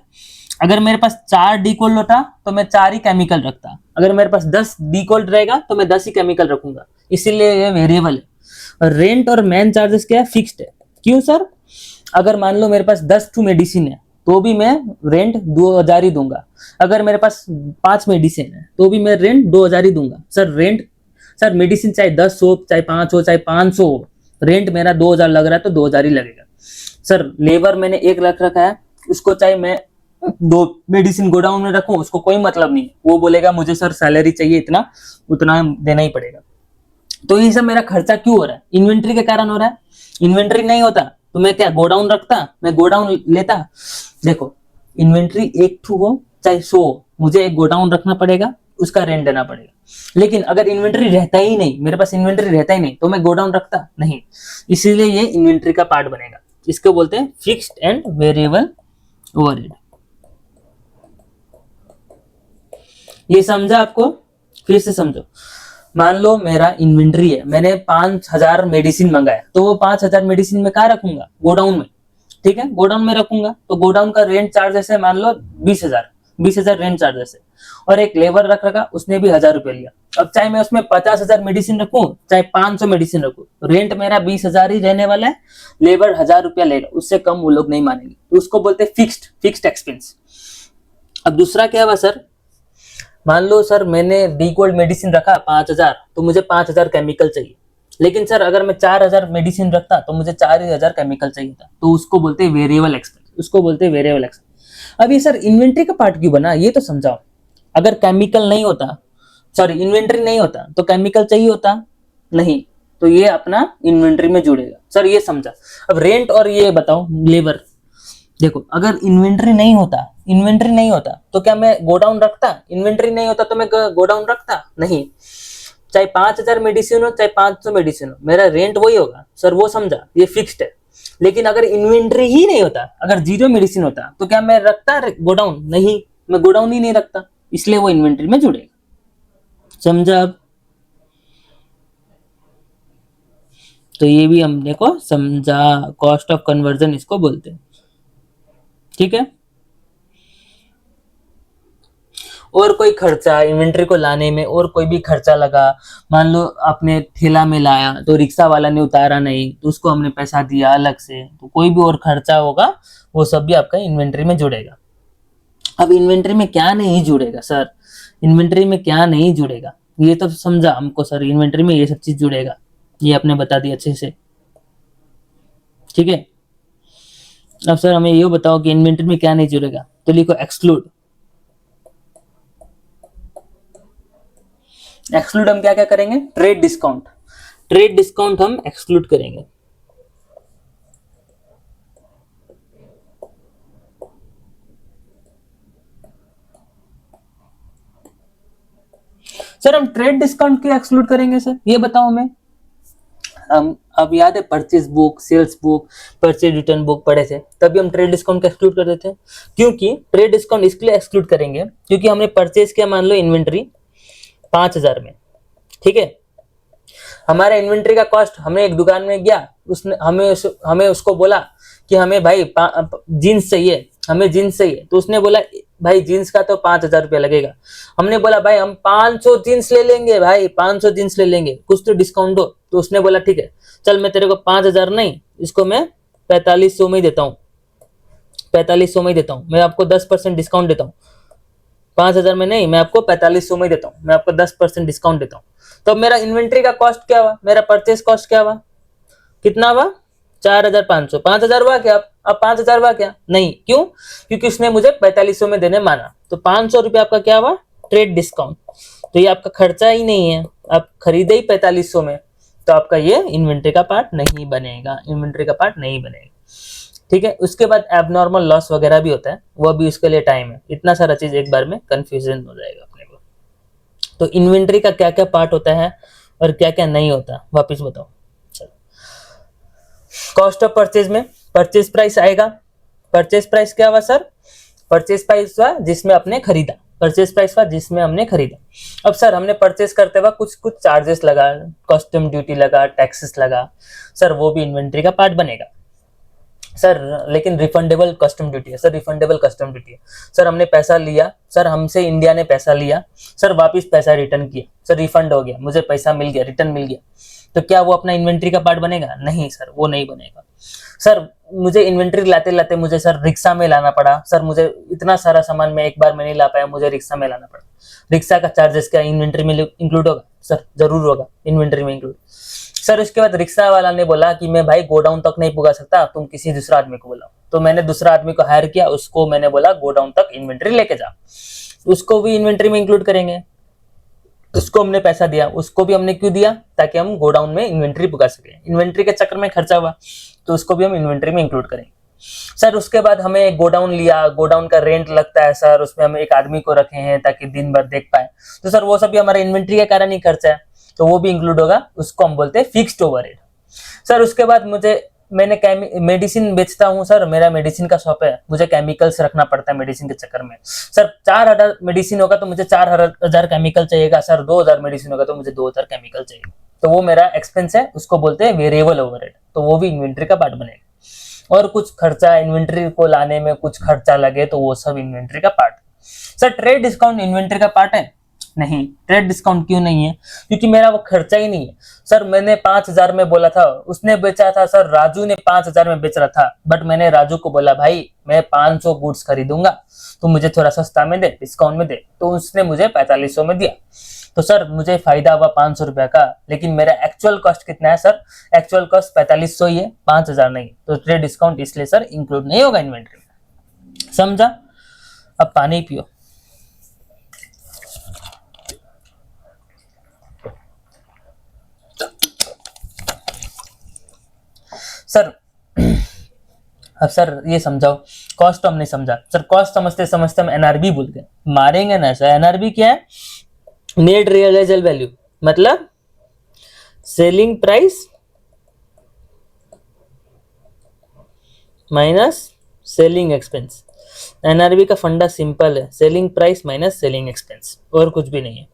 अगर मेरे पास 4 डी कोल्ड होता तो मैं 4 ही केमिकल रखता, अगर मेरे पास 10 डी कोल्ड रहेगा तो मैं 10 ही केमिकल रखूंगा, इसीलिए ये वेरिएबल है। और रेंट और मैन चार्जेस क्या है? फिक्स्ड है। क्यों सर? अगर मान लो मेरे पास 10 टू मेडिसिन है तो भी मैं रेंट 2000 ही दूंगा, अगर मेरे पास 5 मेडिसिन है तो भी मैं रेंट 2000 ही दूंगा। सर रेंट, सर मेडिसिन चाहे 10 हो, चाहे 5 हो, चाहे 500 हो, रेंट मेरा 2000 लग रहा है तो 2000 ही लगेगा। सर लेबर मैंने 1 लाख रखा है, उसको चाहे मैं 2 मेडिसिन गोडाउन में रखूं, उसको कोई मतलब नहीं है, वो बोलेगा मुझे सर सैलरी चाहिए इतना, उतना देना ही पड़ेगा। तो ये सब मेरा खर्चा क्यों हो रहा है? इन्वेंट्री के कारण हो रहा है। इन्वेंट्री नहीं होता तो मैं क्या गोडाउन रखता, मैं गोडाउन लेता। देखो इन्वेंट्री 1 टू हो चाहे 100 हो, मुझे एक गोडाउन रखना पड़ेगा, उसका रेंट देना पड़ेगा। लेकिन अगर इन्वेंट्री रहता ही नहीं, मेरे पास इन्वेंट्री रहता ही नहीं, तो मैं गोडाउन रखता नहीं। इसीलिए ये इन्वेंट्री का पार्ट बनेगा। इसको बोलते हैं फिक्स्ड एंड वेरिएबल ओवरहेड। ये समझा आपको? फिर से समझो। मान लो मेरा इन्वेंट्री है, मैंने 5000 मेडिसिन मंगाया, तो वो 5000 मेडिसिन में कहाँ रखूंगा? गोडाउन में। ठीक है, गोडाउन में रखूंगा, तो गोडाउन का रेंट चार्जेस है मान लो 20,000 रेंट चार्जेस है। और एक लेबर रखा, उसने भी 1000 रुपये लिया। अब चाहे मैं उसमें 50,000 मेडिसिन रखूं, चाहे 500 मेडिसिन रखूं, रेंट मेरा 20,000 ही रहने वाला है, लेबर 1000 रुपया लेगा, उससे कम वो लोग नहीं मानेंगे। तो उसको बोलते हैं फिक्स्ड एक्सपेंस। अब दूसरा क्या हुआ सर, मान लो सर मैंने डी कोल्ड मेडिसिन रखा 5000, तो मुझे 5000 केमिकल चाहिए। लेकिन सर अगर मैं 4000 मेडिसिन रखता तो मुझे 4000 केमिकल चाहिए था, तो उसको बोलते हैं वेरिएबल एक्सपेंस, उसको बोलते हैं वेरिएबल एक्सपेंस। अब ये सर इन्वेंट्री का पार्ट क्यों बना, ये तो समझाओ। अगर केमिकल नहीं होता, सॉरी इन्वेंट्री नहीं होता तो केमिकल चाहिए होता नहीं, तो ये अपना इन्वेंट्री में जुड़ेगा। सर ये समझा। अब रेंट और ये बताओ लेबर। देखो अगर इन्वेंट्री नहीं होता तो क्या मैं गोडाउन रखता? इन्वेंट्री नहीं होता तो मैं गोडाउन रखता नहीं। चाहे 5000 मेडिसिन हो चाहे 500 मेडिसिन हो, मेरा रेंट वही होगा। सर वो समझा, ये फिक्स्ड है। लेकिन अगर इन्वेंट्री ही नहीं होता, अगर 0 मेडिसिन होता तो क्या मैं रखता गोडाउन? नहीं, मैं गोडाउन ही नहीं रखता, इसलिए वो इन्वेंट्री में जुड़ेगा। समझा? अब तो ये भी हमने को समझा, कॉस्ट ऑफ कन्वर्जन इसको बोलते हैं। ठीक है। और कोई खर्चा इन्वेंट्री को लाने में, और कोई भी खर्चा लगा, मान लो आपने ठेला में लाया तो रिक्शा वाला ने उतारा नहीं तो उसको हमने पैसा दिया अलग से, तो कोई भी और खर्चा होगा वो सब भी आपका इन्वेंट्री में जुड़ेगा। अब इन्वेंट्री में क्या नहीं जुड़ेगा सर? इन्वेंट्री में क्या नहीं जुड़ेगा ये तो समझा हमको सर। इन्वेंट्री में ये सब चीज जुड़ेगा, ये आपने बता दिया अच्छे से। ठीक है। अब सर हमें ये बताओ कि इन्वेंट्री में क्या नहीं जुड़ेगा, तो लिखो एक्सक्लूड। एक्सक्लूड हम क्या क्या करेंगे? ट्रेड डिस्काउंट हम एक्सक्लूड करेंगे। सर हम ट्रेड डिस्काउंट क्यों एक्सक्लूड करेंगे सर, ये बताओ हमें। हम अब याद है purchase book, sales book, purchase return book पढ़े थे, तभी हम ट्रेड डिस्काउंट का एक्सक्लूड कर देते हैं। क्योंकि ट्रेड डिस्काउंट इसलिए एक्सक्लूड करेंगे क्योंकि हमने परचेज किया मान लो इन्वेंट्री 5000 में। ठीक है, हमारा इन्वेंट्री का कॉस्ट, हमने एक दुकान में गया, उसने हमें उसको बोला कि हमें भाई जीन्स चाहिए, हमें जीन्स चाहिए, तो उसने बोला भाई जीन्स का तो 5000 रुपया लगेगा। हमने बोला भाई हम 500 जीन्स ले लेंगे, भाई 500 जीन्स ले लेंगे, कुछ तो डिस्काउंट दो। तो उसने बोला ठीक है चल मैं तेरे को 5000 नहीं, इसको मैं 4500 में ही देता हूँ, 4500 में ही देता हूँ, मैं आपको 10% डिस्काउंट देता हूँ। 5000 में नहीं, मैं आपको 4500 में देता हूँ, मैं आपको 10% डिस्काउंट देता हूँ। तो मेरा इन्वेंट्री का कॉस्ट क्या हुआ, मेरा परचेस कॉस्ट क्या हुआ, कितना हुआ? 4500। 5000 हुआ क्या? अब 5000 हुआ क्या? नहीं, क्यों? क्योंकि उसने मुझे 4500 में देने माना, तो 500 रुपये आपका क्या हुआ? Trade discount. तो ये आपका खर्चा ही नहीं है, आप खरीदे ही 4500 में, तो आपका ये इन्वेंट्री का पार्ट नहीं बनेगा, इन्वेंट्री का पार्ट नहीं बनेगा। ठीक है। उसके बाद एबनॉर्मल लॉस वगैरह भी होता है, वो भी उसके लिए टाइम है। इतना सारा चीज एक बार में कंफ्यूजन हो जाएगा अपने को। तो इन्वेंट्री का क्या क्या पार्ट होता है और क्या क्या नहीं होता वापस बताओ। चलो, कॉस्ट ऑफ परचेज में परचेज प्राइस आएगा। परचेज प्राइस क्या हुआ सर? परचेज प्राइस हुआ जिसमें आपने खरीदा, परचेज प्राइस हुआ जिसमें हमने खरीदा। अब सर हमने परचेज करते वक्त कुछ कुछ चार्जेस लगा, कस्टम ड्यूटी लगा, टैक्सेस लगा, सर वो भी इन्वेंट्री का पार्ट बनेगा सर। लेकिन रिफंडेबल कस्टम ड्यूटी है सर, रिफंडेबल कस्टम ड्यूटी है सर। हमने पैसा लिया सर, हमसे इंडिया ने पैसा लिया सर, वापस पैसा रिटर्न किया सर, रिफंड हो गया, मुझे पैसा मिल गया, रिटर्न मिल गया, तो क्या वो अपना इन्वेंट्री का पार्ट बनेगा? नहीं सर, वो नहीं बनेगा सर। मुझे इन्वेंट्री लाते लाते मुझे सर रिक्शा में लाना पड़ा सर, मुझे इतना सारा सामान मैं एक बार में नहीं ला पाया, मुझे रिक्शा में लाना पड़ा। रिक्शा का चार्जेस क्या इन्वेंट्री में इंक्लूड होगा? सर जरूर होगा, इन्वेंट्री में इंक्लूड। सर उसके बाद रिक्शा वाला ने बोला कि मैं भाई गोडाउन तक नहीं पुगा सकता, तुम किसी दूसरा आदमी को बुलाओ। तो मैंने दूसरा आदमी को हायर किया, उसको मैंने बोला गोडाउन तक इन्वेंट्री लेके जा, उसको भी इन्वेंट्री में इंक्लूड करेंगे। उसको हमने पैसा दिया, उसको भी हमने क्यों दिया? ताकि हम गोडाउन में इन्वेंट्री पुगा सके। इन्वेंट्री के चक्कर में खर्चा हुआ तो उसको भी हम इन्वेंट्री में इंक्लूड करेंगे सर। उसके बाद हमें गोडाउन लिया, गोडाउन का रेंट लगता है सर, उसमें हम एक आदमी को रखे हैं ताकि दिन भर देख पाए, तो सर वो सब भी हमारा इन्वेंट्री के कारण ही खर्चा है, तो वो भी इंक्लूड होगा, उसको हम बोलते हैं फिक्स्ड ओवरहेड सर। उसके बाद मैंने मेडिसिन बेचता हूँ सर, मेरा मेडिसिन का शॉप है, मुझे केमिकल्स रखना पड़ता है मेडिसिन के चक्कर में सर। 4000 मेडिसिन होगा तो मुझे 4000 केमिकल चाहिएगा सर, 2000 मेडिसिन होगा तो मुझे 2000 केमिकल चाहिए, तो वो मेरा एक्सपेंस है, उसको बोलते हैं वेरिएबल ओवरहेड, तो वो भी इन्वेंट्री का पार्ट बनेगा। और कुछ खर्चा इन्वेंट्री को लाने में कुछ खर्चा लगे तो वो सब इन्वेंट्री का part. Sir trade discount inventory का पार्ट है? नहीं। ट्रेड डिस्काउंट क्यों नहीं है? क्योंकि मेरा वो खर्चा ही नहीं है सर। मैंने 5000 में बोला था, उसने बेचा था सर, राजू ने 5000 में बेच रहा था, बट मैंने राजू को बोला भाई मैं 500 गुड्स खरीदूंगा, तो मुझे थोड़ा सस्ता में दे, डिस्काउंट में दे, तो उसने मुझे 4500 में दिया, तो सर मुझे फायदा हुआ 500 रुपया का। लेकिन मेरा एक्चुअल कॉस्ट कितना है सर? एक्चुअल कॉस्ट 4500 ही है, 5000 नहीं। तो ट्रेड डिस्काउंट इसलिए सर इंक्लूड नहीं होगा इन्वेंट्री में, समझा? अब पानी पियो। सर अब सर ये समझाओ, कॉस्ट तो हमने समझा सर, कॉस्ट समझते समझते हम एनआरबी भूल गए, मारेंगे ना सर। एनआरबी क्या है? नेट रियलाइजेबल वैल्यू, मतलब selling price minus selling expense. NRB का फंडा सिंपल है, selling price minus selling expense, और कुछ भी नहीं है।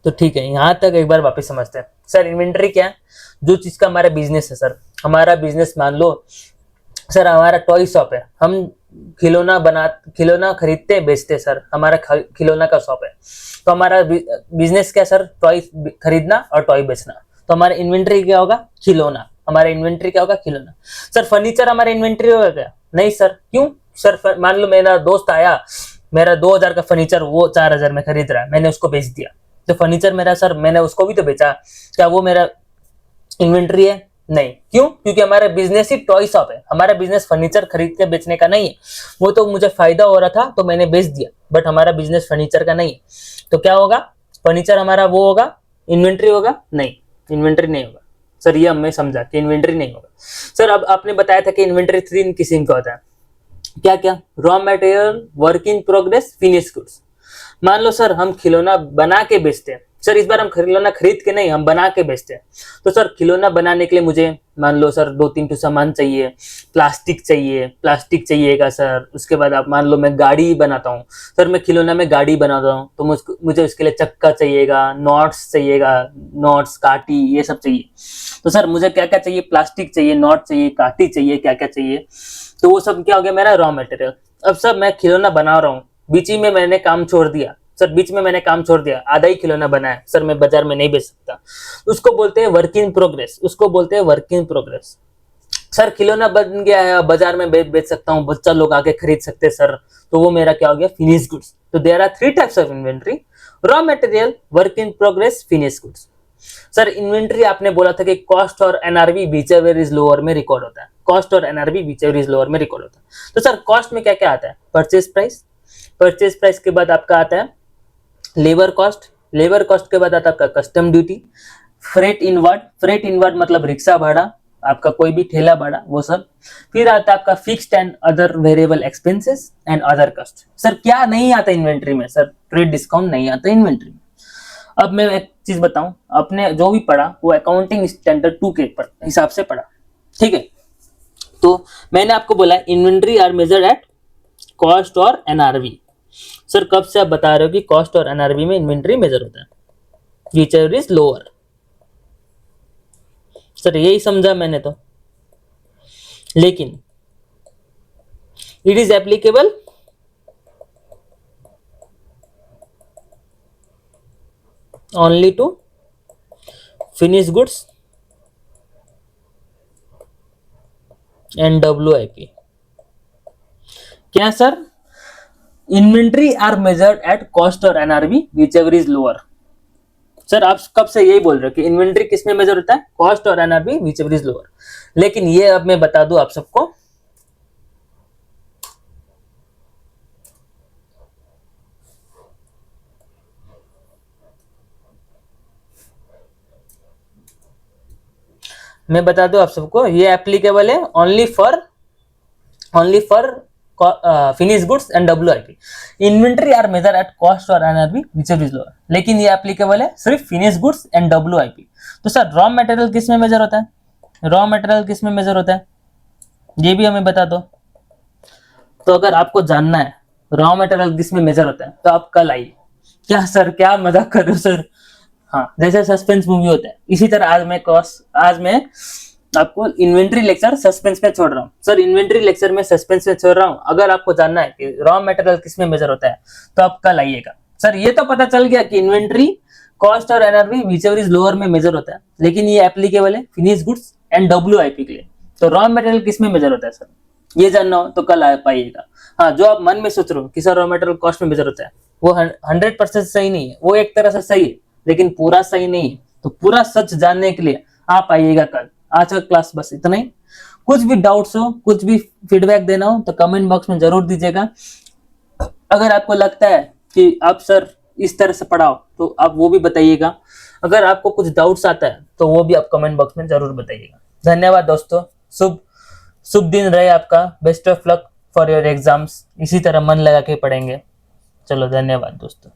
तो ठीक है, यहां तक एक बार वापस समझते हैं सर। इन्वेंट्री क्या है? जो चीज का हमारा बिजनेस है सर, हमारा बिजनेस मान लो सर हमारा टॉय शॉप है, हम खिलौना खरीदते बेचते सर, हमारा खिलौना का शॉप है, तो हमारा बिजनेस क्या सर? टॉय खरीदना और टॉय बेचना। तो हमारा इन्वेंट्री क्या होगा? खिलौना। हमारा इन्वेंट्री क्या होगा? खिलौना। सर फर्नीचर हमारा इन्वेंट्री होगा क्या? नहीं सर। क्यों सर? मान लो मेरा दोस्त आया, मेरा 2000 का फर्नीचर वो 4000 में खरीद रहा है, मैंने उसको बेच दिया, तो फर्नीचर मेरा सर, मैंने उसको भी तो बेचा, क्या वो मेरा इन्वेंट्री है? नहीं। क्यों? क्योंकि हमारा बिजनेस ही टॉय शॉप है, हमारा बिजनेस फर्नीचर खरीद के बेचने का नहीं है। वो तो मुझे फायदा हो रहा था तो मैंने बेच दिया, बट हमारा बिजनेस फर्नीचर का नहीं है। तो क्या होगा? फर्नीचर हमारा वो होगा, इन्वेंट्री होगा? नहीं, इन्वेंट्री नहीं होगा सर। ये हमें समझा कि इन्वेंट्री नहीं होगा सर। अब आपने बताया था कि इन्वेंट्री 3 किस्म का होता है, क्या क्या? Raw material, work in progress, finish goods. मान लो सर हम खिलौना बना के बेचते हैं सर, इस बार हम खिलौना खरीद के नहीं, हम बना के बेचते हैं। तो सर खिलौना बनाने के लिए मुझे मान लो सर 2-3 सामान चाहिए, प्लास्टिक चाहिएगा सर। उसके बाद आप मान लो मैं गाड़ी बनाता हूँ सर, मैं खिलौना में गाड़ी बनाता हूँ, तो मुझे उसके लिए चक्का चाहिएगा, नॉट्स, काटी, ये सब चाहिए। तो सर मुझे क्या क्या चाहिए? प्लास्टिक चाहिए, नॉट चाहिए, काटी चाहिए, क्या क्या चाहिए, तो वो सब क्या हो गया? मेरा रॉ मटेरियल। अब सर मैं खिलौना बना रहा हूँ, बीच में मैंने काम छोड़ दिया सर, आधा ही खिलौना बनाया सर, मैं बाजार में नहीं बेच सकता, उसको बोलते हैं वर्क इन प्रोग्रेस। सर खिलौना बन गया है, बाजार में बेच सकता हूँ, बच्चा लोग आके खरीद सकते हैं सर, तो वो मेरा क्या हो गया? Finish goods. तो there are 3 types of inventory: raw material, work in progress, finish goods. Sir inventory आपने बोला था कि कॉस्ट और एनआरवी व्हिचएवर इज लोअर में रिकॉर्ड होता है, तो सर कॉस्ट में क्या क्या आता है? परचेज प्राइस के बाद आपका आता है लेबर कॉस्ट के बाद आता है आपका कस्टम ड्यूटी, फ्रेट इनवर्ड मतलब रिक्शा भाड़ा, आपका कोई भी ठेला भाड़ा, वो सब। फिर आता है आपका fixed and other variable expenses and other cost. Sir क्या नहीं आता इन्वेंट्री में? सर ट्रेड डिस्काउंट नहीं आता इन्वेंट्री में। अब मैं एक चीज बताऊं, आपने जो भी पढ़ा वो अकाउंटिंग स्टैंडर्ड 2 के हिसाब से पढ़ा, ठीक है। तो मैंने आपको बोला inventory are measured at cost और एनआरवी। सर कब से आप बता रहे हो कि कॉस्ट और एनआरवी में इन्वेंट्री मेजर होता है, व्हिचएवर इज लोअर। सर यही समझा मैंने तो, लेकिन it is applicable only to finish goods and WIP। क्या sir? Inventory are measured at cost और NRV whichever is lower. Sir आप कब से यही बोल रहे हो कि इन्वेंट्री किस में मेजर होता है, कॉस्ट और एनआरवी व्हिचएवर इज लोअर। लेकिन ये अब मैं बता दूं आप सबको, ये एप्लीकेबल है only for finish goods and WIP। Inventory are measure at cost और एनआरवी व्हिचएवर इज लोअर, लेकिन ये एप्लीकेबल है सिर्फ फिनिश गुड्स एंड WIP। तो सर रॉ मटेरियल किस में मेजर होता है, रॉ मटेरियल किस में मेजर होता है, ये भी हमें बता दो। तो अगर आपको जानना है रॉ मटेरियल किस में मेजर होता है तो आप कल आइए। क्या सर, क्या मजाक कर रहे हो सर? हाँ, जैसे सस्पेंस मूवी होता है इसी तरह आज मैं आपको इन्वेंट्री लेक्चर सस्पेंस में छोड़ रहा हूँ। सर इन्वेंट्री लेक्चर में सस्पेंस में छोड़ रहा हूँ। अगर आपको जानना है कि रॉ मटेरियल किस में मेजर होता है तो आप कल आइएगा। सर ये तो पता चल गया कि इन्वेंट्री कॉस्ट और एनआरवी व्हिचएवर इज लोअर में मेजर होता है, लेकिन ये एप्लीकेबल है फिनिश गुड्स एंड WIP के लिए। तो रॉ मटेरियल किस में मेजर होता है सर, ये जानना हो तो कल आ पाइएगा। हाँ, जो आप मन में सोच रहे हो कि सर रॉ मटेरियल कॉस्ट में मेजर होता है, वो 100% सही नहीं है। वो एक तरह से सही है लेकिन पूरा सही नहीं है। तो पूरा सच जानने के लिए आप आइएगा कल। आज का क्लास बस इतना ही। कुछ भी डाउट्स हो, कुछ भी फीडबैक देना हो तो कमेंट बॉक्स में जरूर दीजिएगा। अगर आपको लगता है कि आप सर इस तरह से पढ़ाओ तो आप वो भी बताइएगा। अगर आपको कुछ डाउट्स आता है तो वो भी आप कमेंट बॉक्स में जरूर बताइएगा। धन्यवाद दोस्तों, शुभ दिन रहे आपका। Best of luck for your exams. इसी तरह मन लगा के पढ़ेंगे। चलो धन्यवाद दोस्तों।